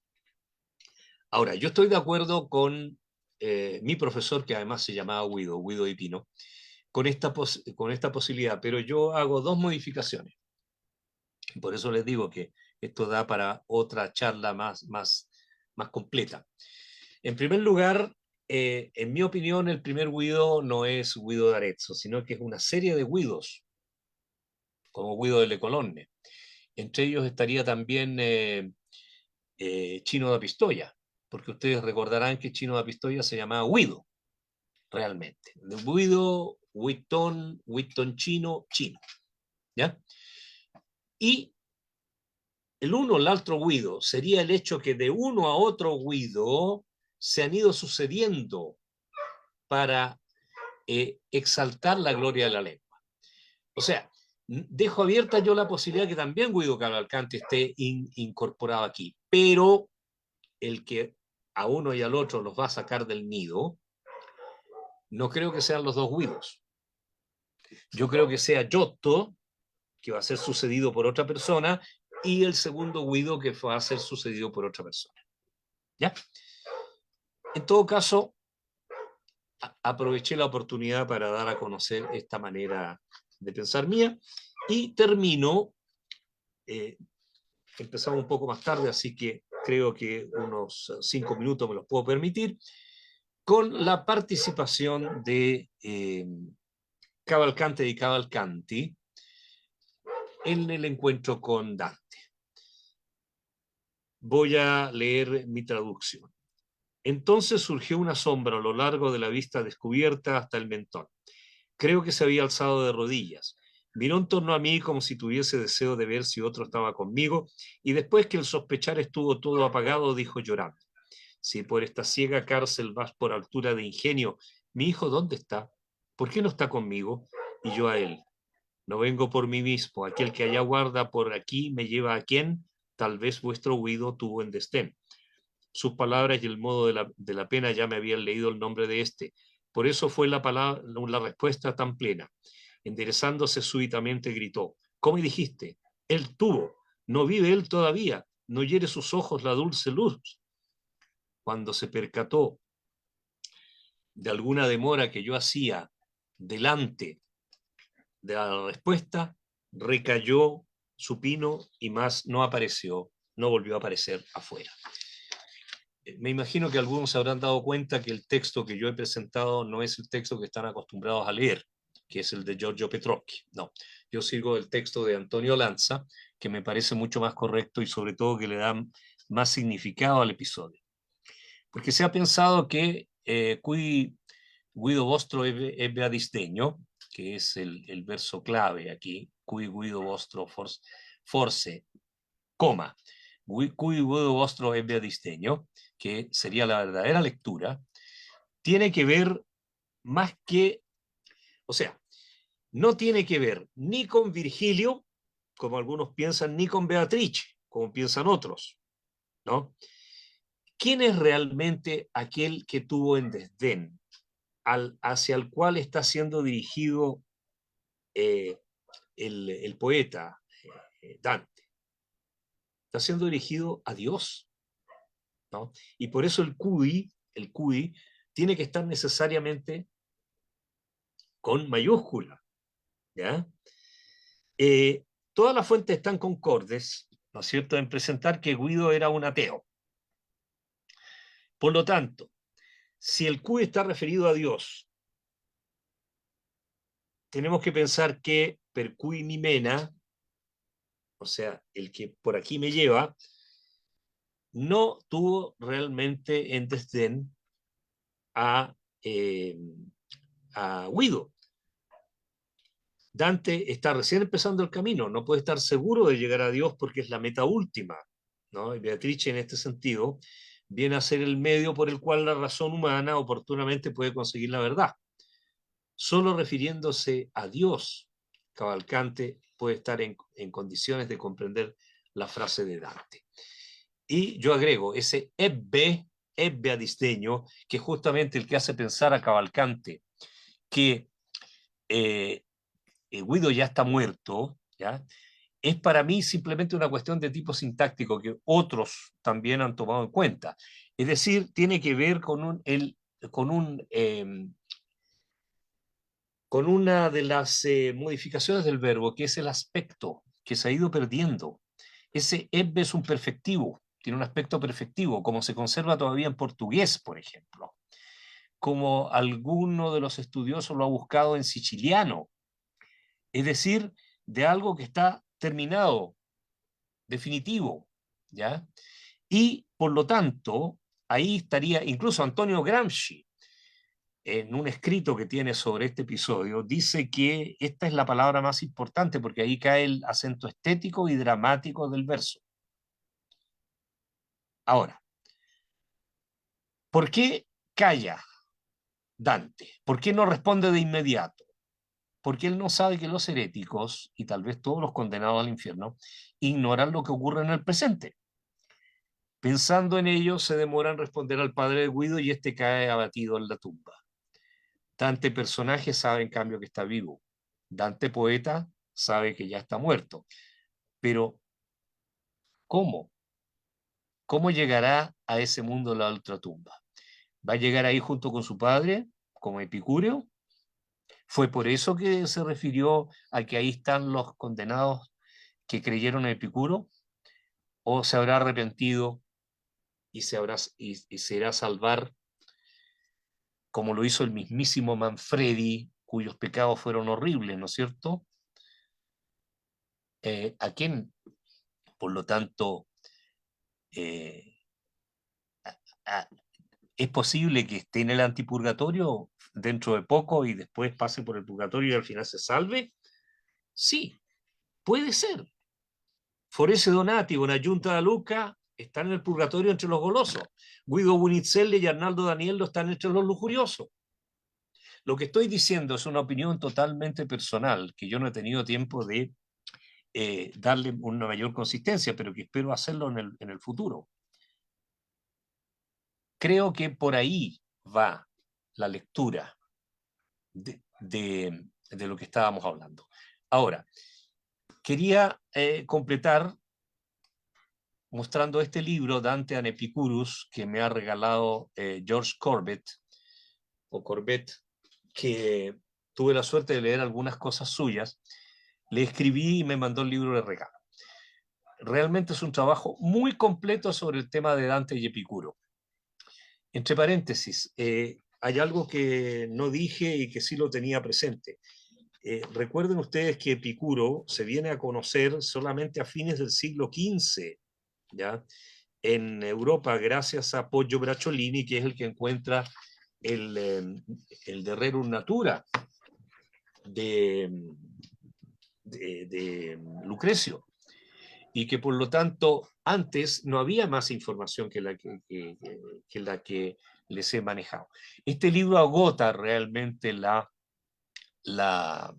Ahora, yo estoy de acuerdo con mi profesor, que además se llamaba Guido Di Pino, con esta posibilidad, pero yo hago dos modificaciones. Por eso les digo que esto da para otra charla más completa. En primer lugar, en mi opinión, el primer Guido no es Guido d'Arezzo, sino que es una serie de Guidos, como Guido de Le Colonne. Entre ellos estaría también Chino da Pistoia, porque ustedes recordarán que Chino da Pistoia se llamaba Guido, realmente. De Guido, Witton, Witton Chino, Chino. ¿Ya? Y el uno, el otro Guido, sería el hecho que de uno a otro Guido se han ido sucediendo para exaltar la gloria de la lengua. O sea, dejo abierta yo la posibilidad que también Guido Cavalcanti esté incorporado aquí, pero el que a uno y al otro los va a sacar del nido, no creo que sean los dos Guidos. Yo creo que sea Giotto, que va a ser sucedido por otra persona, y el segundo Guido, que va a ser sucedido por otra persona. ¿Ya? En todo caso, aproveché la oportunidad para dar a conocer esta manera de pensar mía y termino, empezamos un poco más tarde, así que creo que unos 5 minutos me los puedo permitir, con la participación de Cavalcante y Cavalcanti en el encuentro con Dante. Voy a leer mi traducción. Entonces surgió una sombra a lo largo de la vista descubierta hasta el mentón. Creo que se había alzado de rodillas. Miró en torno a mí como si tuviese deseo de ver si otro estaba conmigo, y después que el sospechar estuvo todo apagado, dijo llorando: si por esta ciega cárcel vas por altura de ingenio, ¿mi hijo dónde está? ¿Por qué no está conmigo? Y yo a él: no vengo por mí mismo, aquel que allá guarda por aquí me lleva a quien tal vez vuestro huido tuvo en desdén. Sus palabras y el modo de la pena ya me habían leído el nombre de este. Por eso fue la respuesta tan plena. Enderezándose súbitamente gritó: ¿cómo dijiste? Él tuvo. ¿No vive él todavía? ¿No hiere sus ojos la dulce luz? Cuando se percató de alguna demora que yo hacía delante de la respuesta, recayó supino y más no apareció, no volvió a aparecer afuera. Me imagino que algunos se habrán dado cuenta que el texto que yo he presentado no es el texto que están acostumbrados a leer, que es el de Giorgio Petrocchi. No, yo sigo el texto de Antonio Lanza, que me parece mucho más correcto y sobre todo que le da más significado al episodio. Porque se ha pensado que qui Guido vostro ebbe a disdegno, que es el verso clave aquí, qui Guido vostro forse, coma, cui Guido vostro ebbe a disdegno, que sería la verdadera lectura, tiene que ver más que, o sea, no tiene que ver ni con Virgilio, como algunos piensan, ni con Beatrice, como piensan otros, ¿no? ¿Quién es realmente aquel que tuvo en desdén, hacia el cual está siendo dirigido el poeta Dante? Está siendo dirigido a Dios, ¿no? Y por eso el cui tiene que estar necesariamente con mayúscula, ¿ya? Todas las fuentes están concordes, ¿no es cierto?, en presentar que Guido era un ateo. Por lo tanto, si el cui está referido a Dios, tenemos que pensar que per cui mi mena, o sea, el que por aquí me lleva, no tuvo realmente en desdén a, a Guido. Dante está recién empezando el camino, no puede estar seguro de llegar a Dios porque es la meta última, ¿no? Y Beatrice, en este sentido, viene a ser el medio por el cual la razón humana oportunamente puede conseguir la verdad. Solo refiriéndose a Dios, Cavalcante puede estar en condiciones de comprender la frase de Dante. Y yo agrego ese ebbe a disdegno, que es justamente el que hace pensar a Cavalcante que Guido ya está muerto, ¿ya? Es para mí simplemente una cuestión de tipo sintáctico que otros también han tomado en cuenta. Es decir, tiene que ver con, con una de las modificaciones del verbo, que es el aspecto, que se ha ido perdiendo. Ese ebbe es un perfectivo, tiene un aspecto perfectivo, como se conserva todavía en portugués, por ejemplo. como alguno de los estudiosos lo ha buscado, en siciliano, es decir, de algo que está terminado, definitivo, ¿ya? Y por lo tanto, ahí estaría incluso Antonio Gramsci, en un escrito que tiene sobre este episodio, dice que esta es la palabra más importante porque ahí cae el acento estético y dramático del verso. Ahora, ¿por qué calla Dante? ¿Por qué no responde de inmediato? Porque él no sabe que los heréticos, y tal vez todos los condenados al infierno, ignoran lo que ocurre en el presente. Pensando en ello, se demora en responder al padre de Guido y este cae abatido en la tumba. Dante personaje sabe en cambio que está vivo. Dante poeta sabe que ya está muerto. Pero, ¿cómo? ¿Cómo llegará a ese mundo de la ultratumba? ¿Va a llegar ahí junto con su padre, como Epicúreo? ¿Fue por eso que se refirió a que ahí están los condenados que creyeron en Epicuro? ¿O se habrá arrepentido y se irá a salvar, como lo hizo el mismísimo Manfredi, cuyos pecados fueron horribles, ¿no es cierto? ¿A quién, por lo tanto, eh, a, es posible que esté en el antipurgatorio dentro de poco y después pase por el purgatorio y al final se salve? Sí, puede ser. Forese Donati, Bonayunta da Luca están en el purgatorio entre los golosos. Guido Bunizelli y Arnaldo Daniello están entre los lujuriosos. Lo que estoy diciendo es una opinión totalmente personal, que yo no he tenido tiempo de darle una mayor consistencia, pero que espero hacerlo en el futuro. Creo que por ahí va la lectura de lo que estábamos hablando. Ahora, quería completar mostrando este libro, Dante and Epicurus, que me ha regalado George Corbett, o Corbett, que tuve la suerte de leer algunas cosas suyas. Le escribí y me mandó el libro de regalo. Realmente es un trabajo muy completo sobre el tema de Dante y Epicuro. Entre paréntesis, hay algo que no dije y que sí lo tenía presente. Recuerden ustedes que Epicuro se viene a conocer solamente a fines del siglo XV, ¿ya? En Europa, gracias a Poggio Bracciolini, que es el que encuentra el de Rerum Natura de, de Lucrecio, y que por lo tanto antes no había más información que la que les he manejado. Este libro agota realmente la, la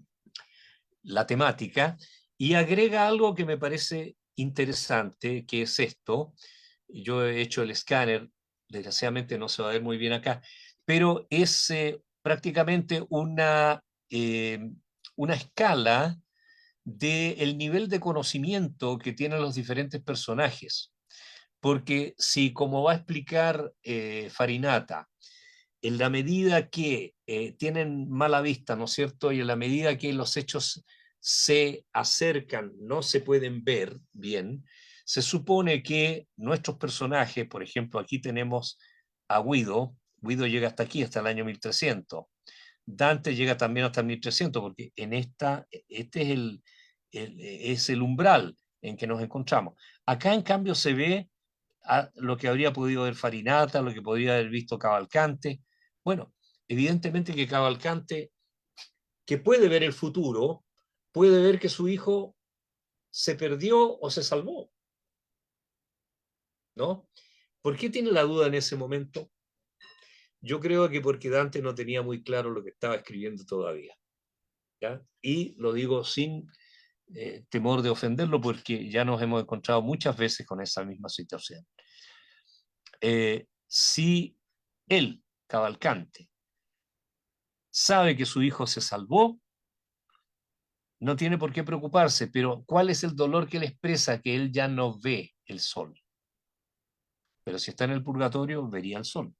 temática y agrega algo que me parece interesante, que es esto. Yo he hecho el escáner, desgraciadamente no se va a ver muy bien acá, pero es prácticamente una escala del nivel de conocimiento que tienen los diferentes personajes. Porque si, como va a explicar Farinata, en la medida que tienen mala vista, ¿no es cierto? Y en la medida que los hechos se acercan, no se pueden ver bien, se supone que nuestros personajes, por ejemplo, aquí tenemos a Guido. Guido llega hasta aquí, hasta el año 1300. Dante llega también hasta el 1300, porque este es el umbral en que nos encontramos. Acá, en cambio, se ve lo que habría podido ver Farinata, lo que podría haber visto Cavalcante. Bueno, evidentemente que Cavalcante, que puede ver el futuro, puede ver que su hijo se perdió o se salvó, ¿no? ¿Por qué tiene la duda en ese momento? Yo creo que porque Dante no tenía muy claro lo que estaba escribiendo todavía, ¿ya? Y lo digo sin temor de ofenderlo porque ya nos hemos encontrado muchas veces con esa misma situación. Si él, Cavalcante, sabe que su hijo se salvó, no tiene por qué preocuparse, pero ¿cuál es el dolor que él expresa? Que él ya no ve el sol. Pero si está en el purgatorio, vería el sol.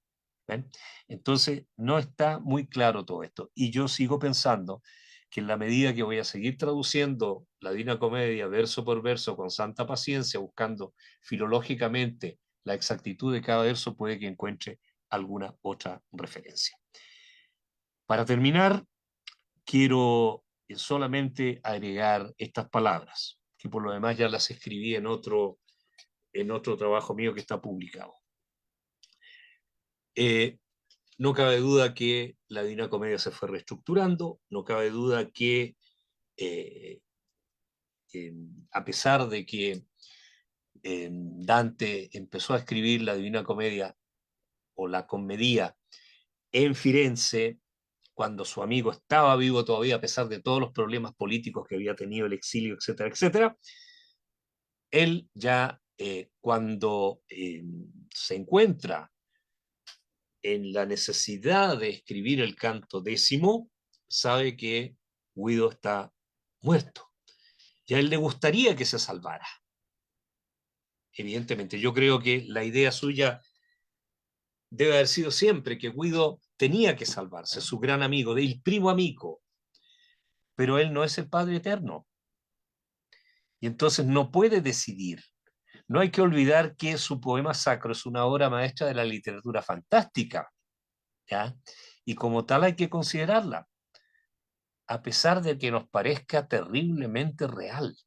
¿Ven? Entonces, no está muy claro todo esto. Y yo sigo pensando que en la medida que voy a seguir traduciendo la Divina Comedia verso por verso con santa paciencia, buscando filológicamente la exactitud de cada verso, puede que encuentre alguna otra referencia. Para terminar, quiero solamente agregar estas palabras, que por lo demás ya las escribí en otro trabajo mío que está publicado. No cabe duda que la Divina Comedia se fue reestructurando, no cabe duda que eh, a pesar de que Dante empezó a escribir la Divina Comedia o la Commedia en Firenze, cuando su amigo estaba vivo todavía, a pesar de todos los problemas políticos que había tenido, el exilio, etcétera, etcétera, él ya cuando se encuentra en la necesidad de escribir el canto décimo, sabe que Guido está muerto. Y a él le gustaría que se salvara. Evidentemente, yo creo que la idea suya debe haber sido siempre que Guido tenía que salvarse, su gran amigo, el primo amigo, pero él no es el Padre Eterno. Y entonces no puede decidir. No hay que olvidar que su poema sacro es una obra maestra de la literatura fantástica, ¿ya? Y como tal hay que considerarla, a pesar de que nos parezca terriblemente real,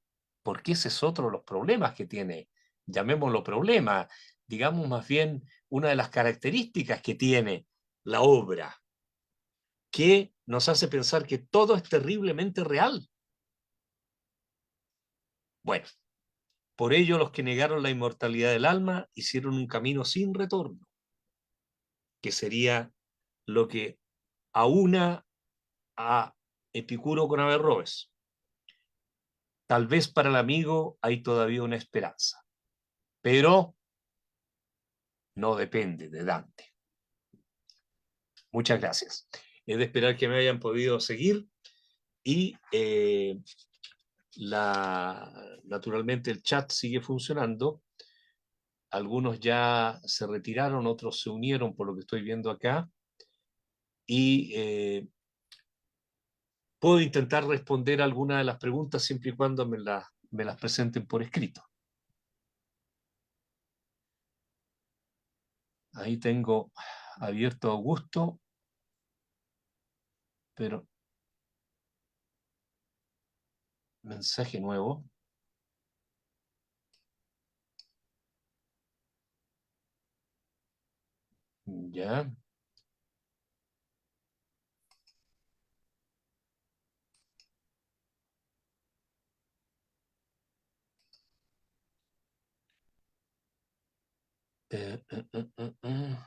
porque ese es otro de los problemas que tiene, llamémoslo problema, digamos más bien una de las características que tiene la obra, que nos hace pensar que todo es terriblemente real. Bueno, por ello los que negaron la inmortalidad del alma hicieron un camino sin retorno, que sería lo que aúna a Epicuro con Averroes. Tal vez para el amigo hay todavía una esperanza, pero no depende de Dante. Muchas gracias. Es de esperar que me hayan podido seguir y naturalmente el chat sigue funcionando. Algunos ya se retiraron, otros se unieron por lo que estoy viendo acá. Y puedo intentar responder algunas de las preguntas siempre y cuando me las presenten por escrito. Ahí tengo abierto Augusto, pero mensaje nuevo. Ya. Eh, eh, eh, eh, eh.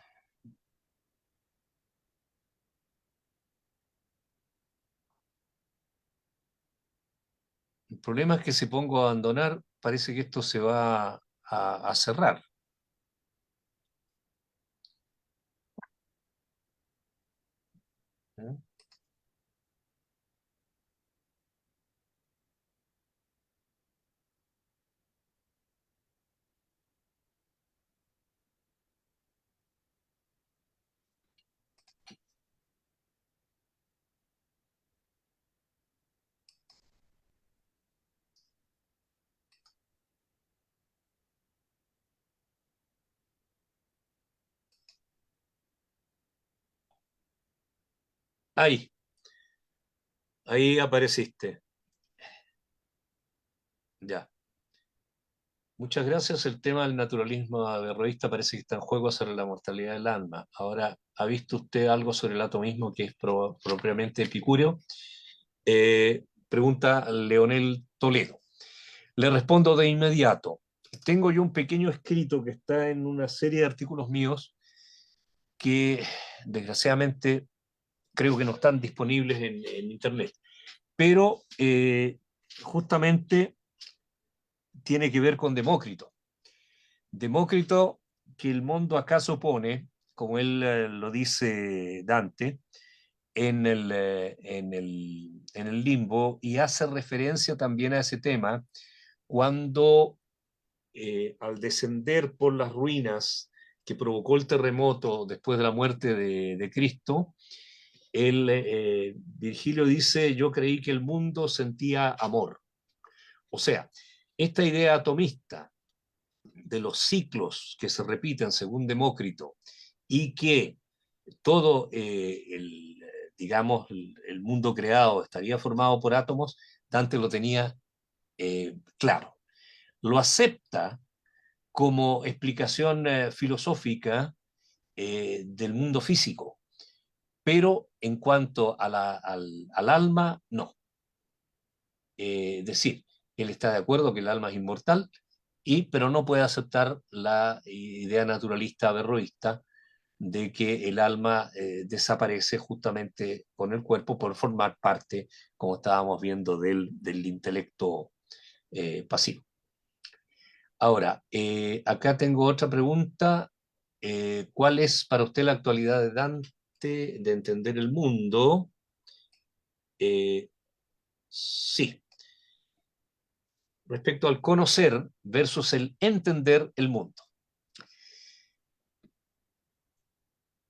El problema es que si pongo a abandonar, parece que esto se va a cerrar. ¿Eh? Ahí, ahí apareciste. Ya. Muchas gracias. El tema del naturalismo averroísta parece que está en juego sobre la mortalidad del alma. Ahora, ¿ha visto usted algo sobre el atomismo que es propiamente epicúreo? Pregunta Leonel Toledo. Le respondo de inmediato. Tengo yo un pequeño escrito que está en una serie de artículos míos que desgraciadamente creo que no están disponibles en Internet, pero justamente tiene que ver con Demócrito. Demócrito, que el mundo acaso pone, como él lo dice Dante, en el limbo, y hace referencia también a ese tema cuando al descender por las ruinas que provocó el terremoto después de la muerte de Cristo, Virgilio dice, yo creí que el mundo sentía amor. O sea, esta idea atomista de los ciclos que se repiten según Demócrito y que todo digamos, el mundo creado estaría formado por átomos, Dante lo tenía claro. Lo acepta como explicación filosófica del mundo físico, pero en cuanto a al alma, no. Es decir, él está de acuerdo que el alma es inmortal, pero no puede aceptar la idea naturalista averroísta de que el alma desaparece justamente con el cuerpo por formar parte, como estábamos viendo, del intelecto pasivo. Ahora, acá tengo otra pregunta. ¿Cuál es para usted la actualidad de Dante de entender el mundo? Sí, respecto al conocer versus el entender el mundo.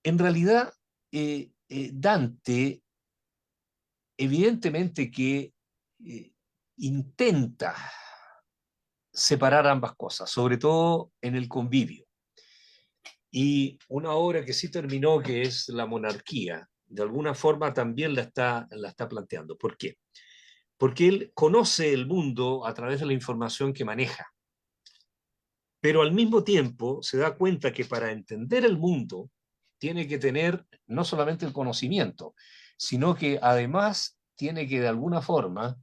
En realidad, Dante evidentemente que intenta separar ambas cosas, sobre todo en el convivio. Y una obra que sí terminó, que es La monarquía, de alguna forma también la está planteando. ¿Por qué? Porque él conoce el mundo a través de la información que maneja, pero al mismo tiempo se da cuenta que para entender el mundo tiene que tener no solamente el conocimiento, sino que además tiene que de alguna forma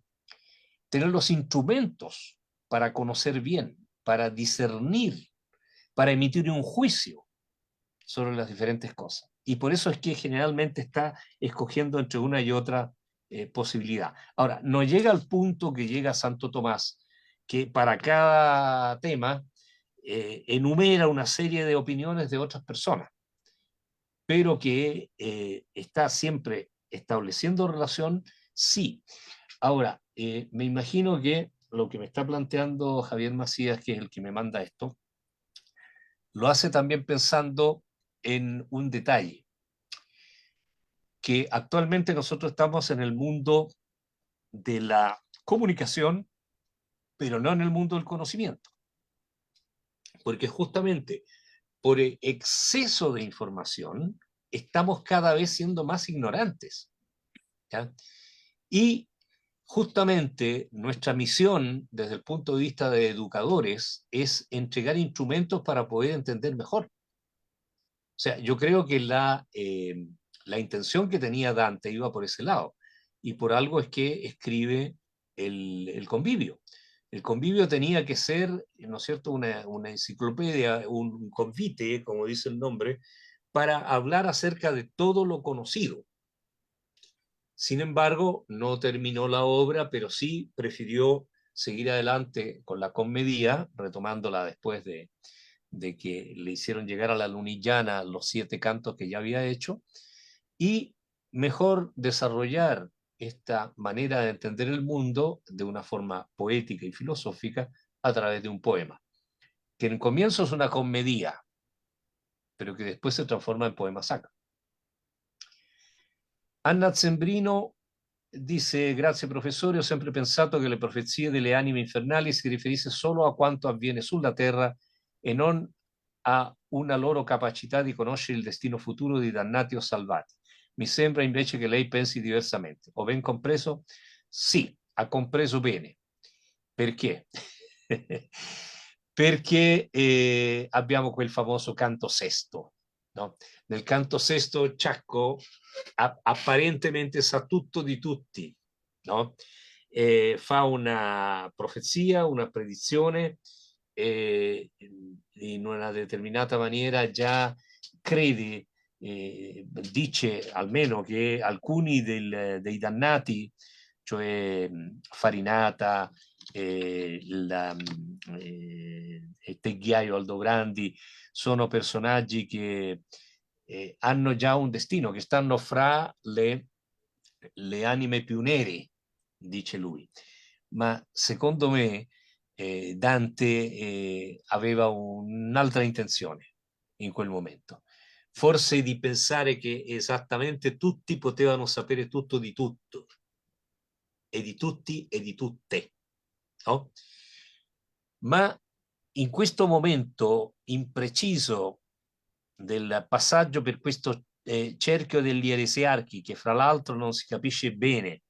tener los instrumentos para conocer bien, para discernir, para emitir un juicio sobre las diferentes cosas. Y por eso es que generalmente está escogiendo entre una y otra posibilidad. Ahora, no llega al punto que llega Santo Tomás, que para cada tema enumera una serie de opiniones de otras personas, pero que está siempre estableciendo relación, sí. Ahora, me imagino que lo que me está planteando Javier Macías, que es el que me manda esto, lo hace también pensando en un detalle, que actualmente nosotros estamos en el mundo de la comunicación, pero no en el mundo del conocimiento, porque justamente por el exceso de información estamos cada vez siendo más ignorantes, ¿ya? Y justamente nuestra misión desde el punto de vista de educadores es entregar instrumentos para poder entender mejor. O sea, yo creo que la intención que tenía Dante iba por ese lado, y por algo es que escribe el convivio. El convivio tenía que ser, ¿no es cierto?, una enciclopedia, un convite, como dice el nombre, para hablar acerca de todo lo conocido. Sin embargo, no terminó la obra, pero sí prefirió seguir adelante con la comedia, retomándola después de que le hicieron llegar a la Lunillana los 7 cantos que ya había hecho, y mejor desarrollar esta manera de entender el mundo de una forma poética y filosófica a través de un poema, que en el comienzo es una comedia, pero que después se transforma en poema sacro. Anna Zembrino dice: grazie professore, ho sempre pensato che le profezie delle anime infernali si riferisse solo a quanto avviene sulla terra e non a una loro capacità di conoscere il destino futuro di dannati o salvati. Mi sembra invece che lei pensi diversamente. Ho ben compreso? Sì, ha compreso bene. Perché? Perché abbiamo quel famoso canto sesto, no? Nel canto sesto Ciacco apparentemente sa tutto di tutti, no? Fa una profezia, una predizione, in una determinata maniera già crede, dice almeno che alcuni dei dannati, cioè Farinata, Tegghiaio Aldograndi, sono personaggi che hanno già un destino, che stanno fra le anime più nere, dice lui. Ma secondo me Dante aveva un'altra intenzione in quel momento, forse di pensare che esattamente tutti potevano sapere tutto di tutto, e di tutti e di tutte, no? Ma in questo momento impreciso del passaggio per questo cerchio degli eresiarchi, che fra l'altro non si capisce bene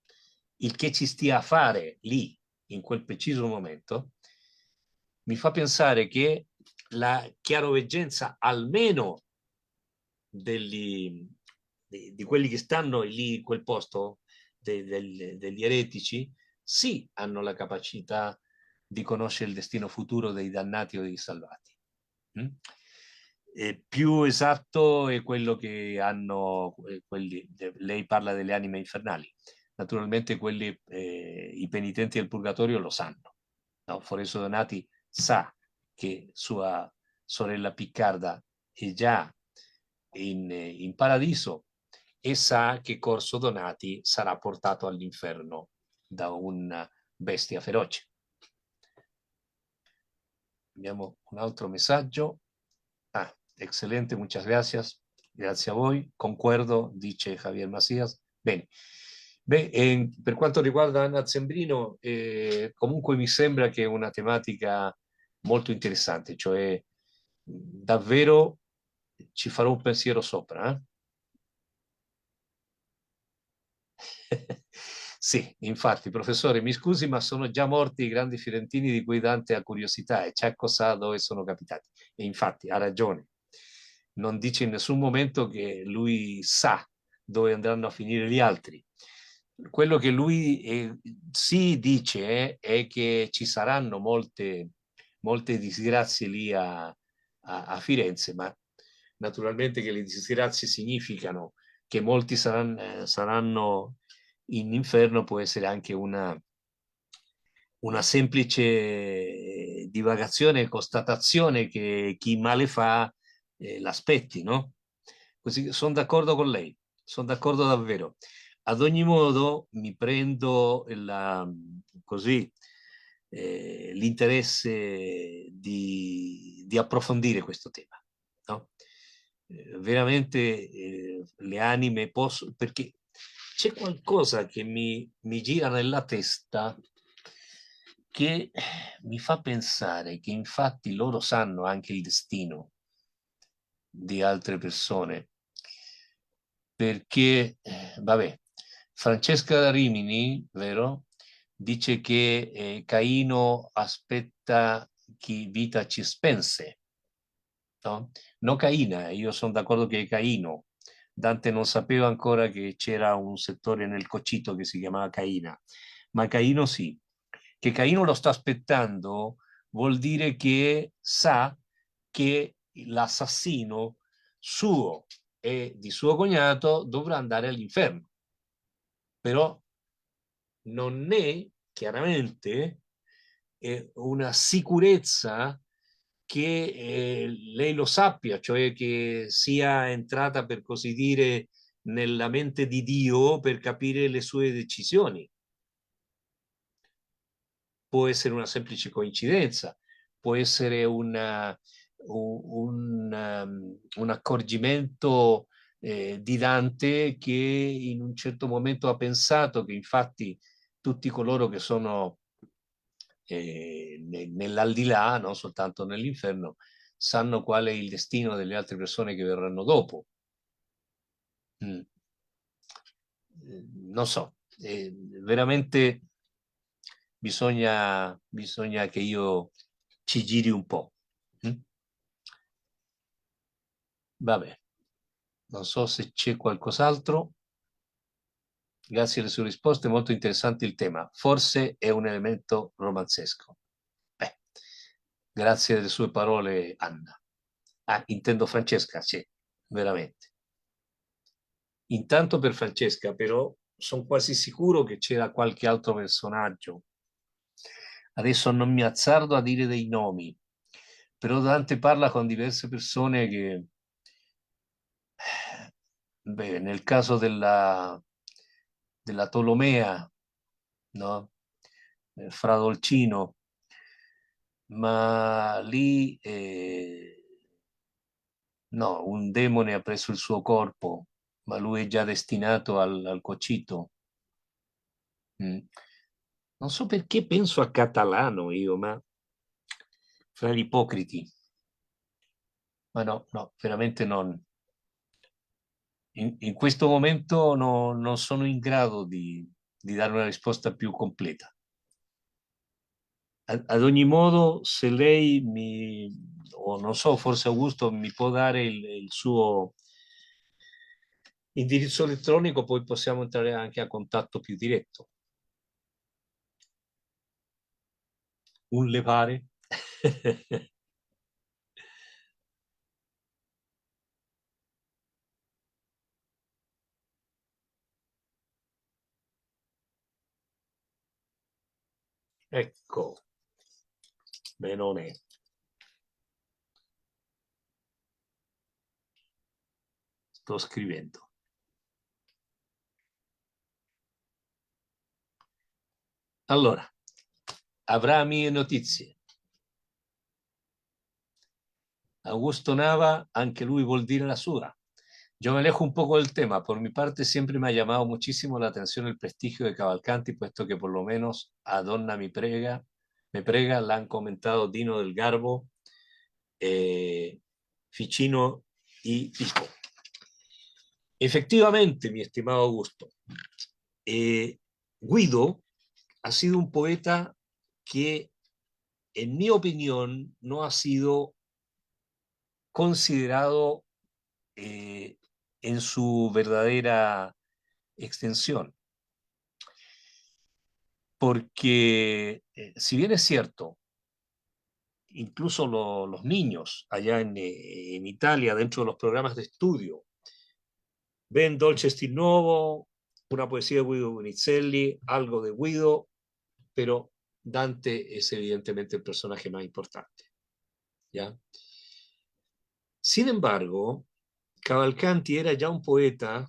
il che ci stia a fare lì, in quel preciso momento, mi fa pensare che la chiaroveggenza almeno di quelli che stanno lì in quel posto, degli eretici, sì hanno la capacità di conoscere il destino futuro dei dannati o dei salvati. Mm? Più esatto è quello che hanno lei parla delle anime infernali. Naturalmente quelli, i penitenti del purgatorio lo sanno. No? Foreso Donati sa che sua sorella Piccarda è già in paradiso e sa che Corso Donati sarà portato all'inferno da una bestia feroce. Abbiamo un altro messaggio. Ah, excelente, muchas gracias. Grazie a voi. Concuerdo, dice Javier Macías. Bene. Beh, per quanto riguarda Anna Zembrino, comunque mi sembra che è una tematica molto interessante, cioè davvero ci farò un pensiero sopra. Sì, infatti, professore, mi scusi, ma sono già morti i grandi fiorentini di cui Dante ha curiosità e Ciacco sa dove sono capitati. E infatti ha ragione. Non dice in nessun momento che lui sa dove andranno a finire gli altri. Quello che lui sì dice è che ci saranno molte disgrazie lì a Firenze, ma naturalmente che le disgrazie significano che molti saranno in inferno può essere anche una semplice divagazione e constatazione che chi male fa l'aspetti, no? Così sono d'accordo con lei, sono d'accordo davvero. Ad ogni modo mi prendo così, l'interesse di approfondire questo tema, no? Veramente le anime possono, perché c'è qualcosa che mi gira nella testa che mi fa pensare che infatti loro sanno anche il destino di altre persone, perché, vabbè, Francesca da Rimini, vero? Dice che Caino aspetta chi vita ci spense, no? No Caina, io sono d'accordo che è Caino. Dante non sapeva ancora che c'era un settore nel Cocito che si chiamava Caina, ma Caino sì. Che Caino lo sta aspettando vuol dire che sa che l'assassino suo e di suo cognato dovrà andare all'inferno. Però non è chiaramente una sicurezza che lei lo sappia, cioè che sia entrata per così dire nella mente di Dio per capire le sue decisioni. Può essere una semplice coincidenza, può essere un accorgimento di Dante che in un certo momento ha pensato che infatti tutti coloro che sono nell'aldilà, non soltanto nell'inferno, sanno qual è il destino delle altre persone che verranno dopo. Mm. Non so, veramente bisogna che io ci giri un po'. Mm? Vabbè, non so se c'è qualcos'altro. Grazie alle sue risposte, molto interessante il tema. Forse è un elemento romanzesco. Beh, grazie alle sue parole, Anna. Ah, intendo Francesca, sì, veramente. Intanto per Francesca, però, sono quasi sicuro che c'era qualche altro personaggio. Adesso non mi azzardo a dire dei nomi, però Dante parla con diverse persone che, beh, nel caso della Tolomea, no? Fra Dolcino, ma lì no, un demone ha preso il suo corpo, ma lui è già destinato al cocito. Mm. Non so perché penso a Catalano io, ma fra gli ipocriti. Ma no, no, veramente non. in questo momento non sono in grado di dare una risposta più completa. Ad ogni modo, se lei o non so, forse Augusto mi può dare il suo indirizzo elettronico, poi possiamo entrare anche a contatto più diretto. Un le pare? Ecco, benone. Sto scrivendo. Allora, avrà mie notizie. Augusto Nava, anche lui vuol dire la sua. Yo me alejo un poco del tema. Por mi parte, siempre me ha llamado muchísimo la atención el prestigio de Cavalcanti, puesto que por lo menos adorna me prega, la han comentado Dino del Garbo, eh, Ficino y Pico. Efectivamente, mi estimado Augusto, Guido ha sido un poeta que, en mi opinión, no ha sido considerado en su verdadera extensión. Porque, si bien es cierto, incluso los niños allá en Italia, dentro de los programas de estudio, ven Dolce Stil Novo, una poesía de Guido Bonizelli, algo de Guido, pero Dante es evidentemente el personaje más importante. ¿Ya? Sin embargo, Cavalcanti era ya un poeta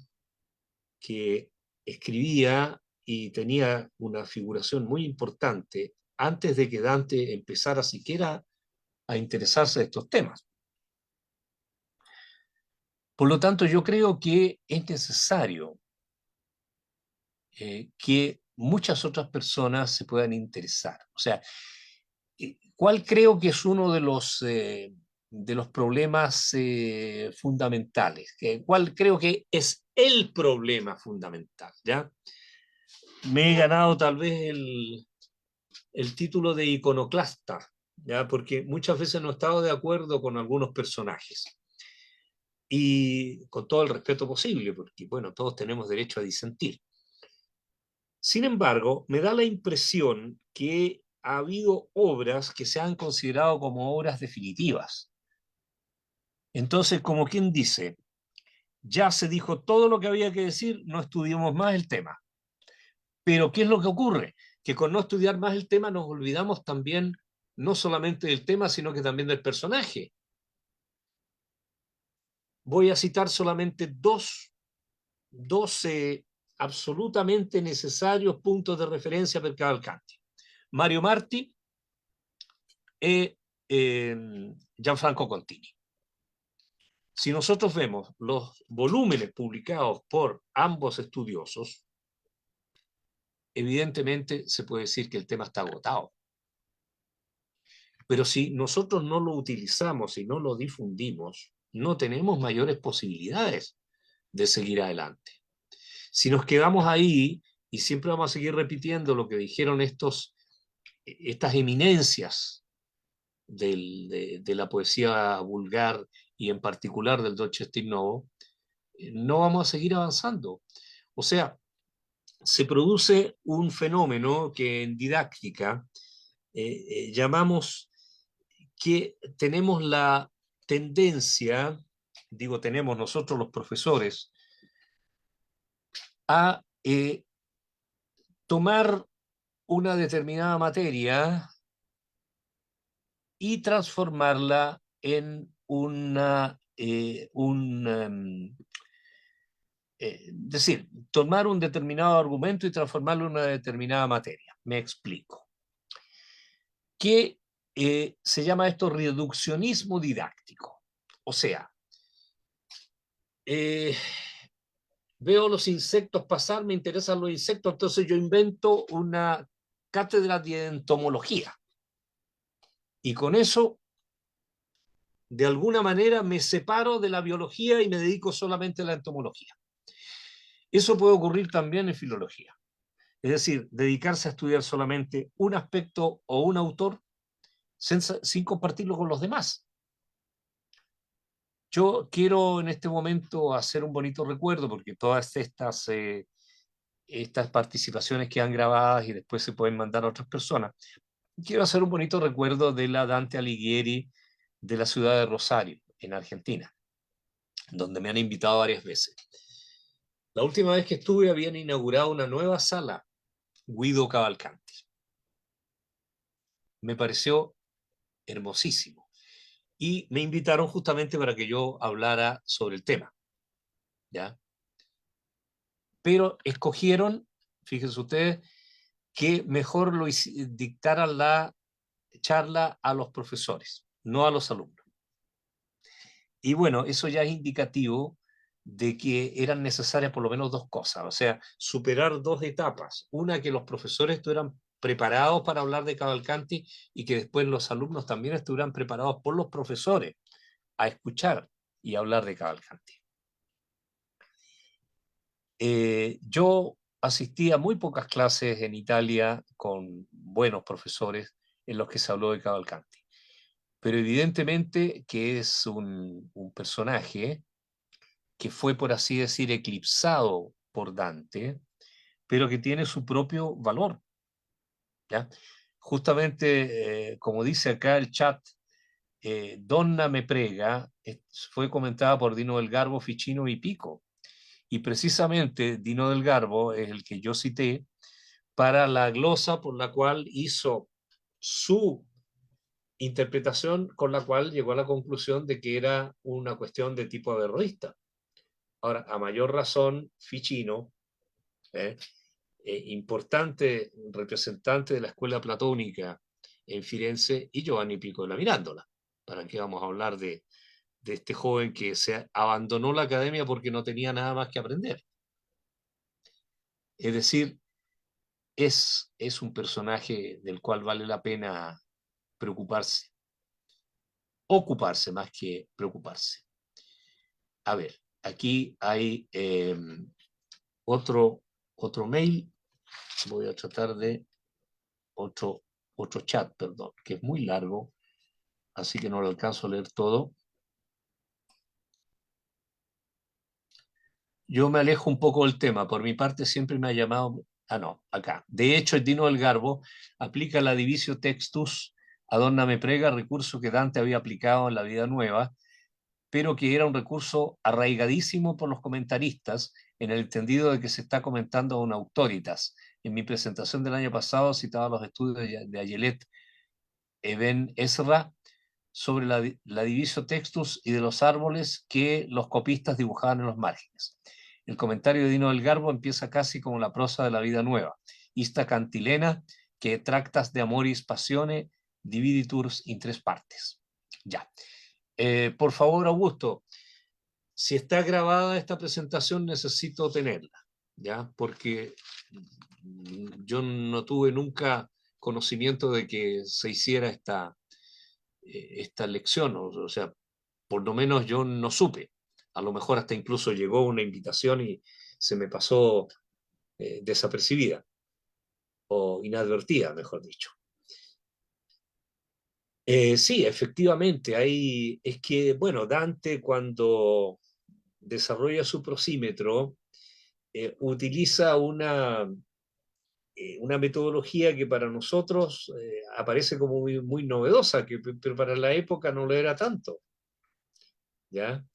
que escribía y tenía una figuración muy importante antes de que Dante empezara siquiera a interesarse de estos temas. Por lo tanto, yo creo que es necesario que muchas otras personas se puedan interesar. O sea, ¿cuál creo que es uno de los problemas fundamentales? ¿Cuál creo que es el problema fundamental? ¿Ya? Me he ganado tal vez el título de iconoclasta, ¿ya? Porque muchas veces no he estado de acuerdo con algunos personajes. Y con todo el respeto posible, porque, bueno, todos tenemos derecho a disentir. Sin embargo, me da la impresión que ha habido obras que se han considerado como obras definitivas. Entonces, como quien dice, ya se dijo todo lo que había que decir, no estudiamos más el tema. Pero, ¿qué es lo que ocurre? Que con no estudiar más el tema nos olvidamos también no solamente del tema, sino que también del personaje. Voy a citar solamente dos absolutamente necesarios puntos de referencia per Cavalcanti. Mario Marti e Gianfranco Contini. Si nosotros vemos los volúmenes publicados por ambos estudiosos, evidentemente se puede decir que el tema está agotado. Pero si nosotros no lo utilizamos y no lo difundimos, no tenemos mayores posibilidades de seguir adelante. Si nos quedamos ahí y siempre vamos a seguir repitiendo lo que dijeron estas eminencias de la poesía vulgar y en particular del Dolce Stil Novo, no vamos a seguir avanzando. O sea, se produce un fenómeno que en didáctica llamamos que tenemos la tendencia, digo tenemos nosotros los profesores, a tomar una determinada materia y transformarla en decir, tomar un determinado argumento y transformarlo en una determinada materia. Me explico. ¿Qué se llama esto? Reduccionismo didáctico. O sea, veo los insectos pasar, me interesan los insectos, entonces yo invento una cátedra de entomología. Y con eso de alguna manera me separo de la biología y me dedico solamente a la entomología. Eso puede ocurrir también en filología. Es decir, dedicarse a estudiar solamente un aspecto o un autor sin compartirlo con los demás. Yo quiero en este momento hacer un bonito recuerdo porque todas estas participaciones quedan grabadas y después se pueden mandar a otras personas. Quiero hacer un bonito recuerdo de la Dante Alighieri de la ciudad de Rosario, en Argentina, donde me han invitado varias veces. La última vez que estuve habían inaugurado una nueva sala, Guido Cavalcanti. Me pareció hermosísimo. Y me invitaron justamente para que yo hablara sobre el tema, ¿ya? Pero escogieron, fíjense ustedes, que mejor dictaran la charla a los profesores, no a los alumnos. Y bueno, eso ya es indicativo de que eran necesarias por lo menos dos cosas, o sea, superar dos etapas. Una, que los profesores estuvieran preparados para hablar de Cavalcanti y que después los alumnos también estuvieran preparados por los profesores a escuchar y hablar de Cavalcanti. Yo asistí a muy pocas clases en Italia con buenos profesores en los que se habló de Cavalcanti, pero evidentemente que es un personaje que fue, por así decir, eclipsado por Dante, pero que tiene su propio valor, ¿ya? Justamente, como dice acá el chat, Donna me prega, fue comentada por Dino del Garbo, Ficino y Pico. Y precisamente Dino del Garbo es el que yo cité para la glosa por la cual hizo su interpretación, con la cual llegó a la conclusión de que era una cuestión de tipo averroísta. Ahora, a mayor razón, Ficino, ¿eh? Importante representante de la escuela platónica en Firenze, y Giovanni Pico de la Mirandola. ¿Para qué vamos a hablar de este joven que se abandonó la academia porque no tenía nada más que aprender? Es decir, es un personaje del cual vale la pena preocuparse, ocuparse más que preocuparse. A ver, aquí hay otro, otro mail, voy a tratar de otro, otro chat, perdón, que es muy largo, así que no lo alcanzo a leer todo. Yo me alejo un poco del tema, por mi parte siempre me ha llamado, no, acá. De hecho, el Dino del Garbo aplica la divisio textus a donna me prega, recurso que Dante había aplicado en la Vida Nueva, pero que era un recurso arraigadísimo por los comentaristas, en el entendido de que se está comentando a un autoritas. En mi presentación del año pasado citaba los estudios de Ayelet Eben Ezra sobre la divisio textus y de los árboles que los copistas dibujaban en los márgenes. El comentario de Dino del Garbo empieza casi como la prosa de la Vida Nueva, ista cantilena, que tractas de amoris passione dividiturs in tres partes. Ya. Por favor, Augusto, si está grabada esta presentación, necesito tenerla, ¿ya? Porque yo no tuve nunca conocimiento de que se hiciera esta lección, o sea, por lo menos yo no supe. A lo mejor hasta incluso llegó una invitación y se me pasó desapercibida o inadvertida, mejor dicho. Sí, efectivamente, es que, bueno, Dante cuando desarrolla su prosímetro, utiliza una metodología que para nosotros aparece como muy, muy novedosa, pero para la época no lo era tanto, ¿ya?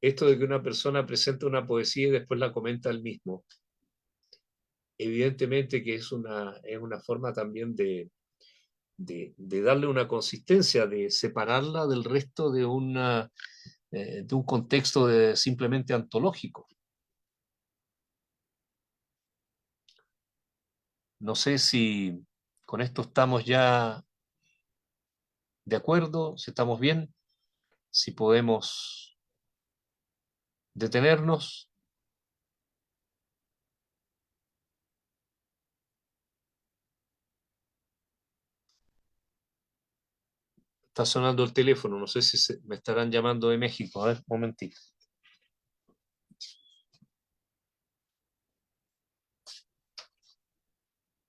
Esto de que una persona presenta una poesía y después la comenta él mismo, evidentemente que es una forma también de darle una consistencia, de separarla del resto de un contexto simplemente antológico. No sé si con esto estamos ya de acuerdo, si estamos bien, si podemos detenernos. Está sonando el teléfono, no sé si me estarán llamando de México. A ver, un momentito.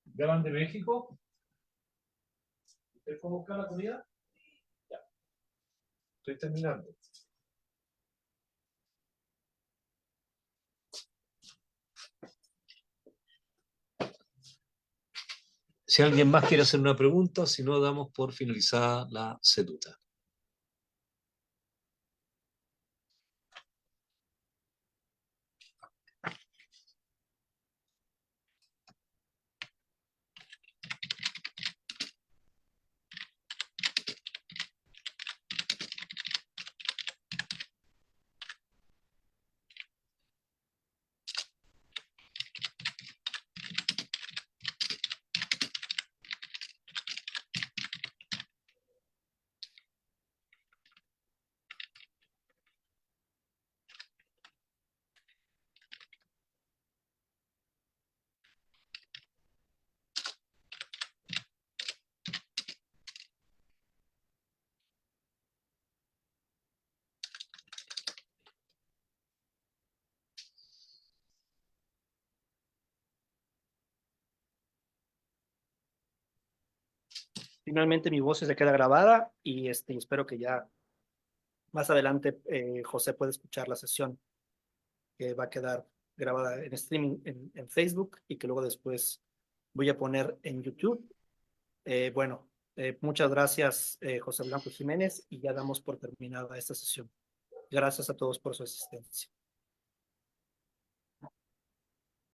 ¿Llaman de México? ¿Ustedes fue a buscar la comida? Ya, estoy terminando. Si alguien más quiere hacer una pregunta, si no, damos por finalizada la seduta. Finalmente mi voz se queda grabada y espero que ya más adelante José pueda escuchar la sesión que va a quedar grabada en streaming en Facebook y que luego después voy a poner en YouTube. Bueno, muchas gracias José Blanco Jiménez y ya damos por terminada esta sesión. Gracias a todos por su asistencia.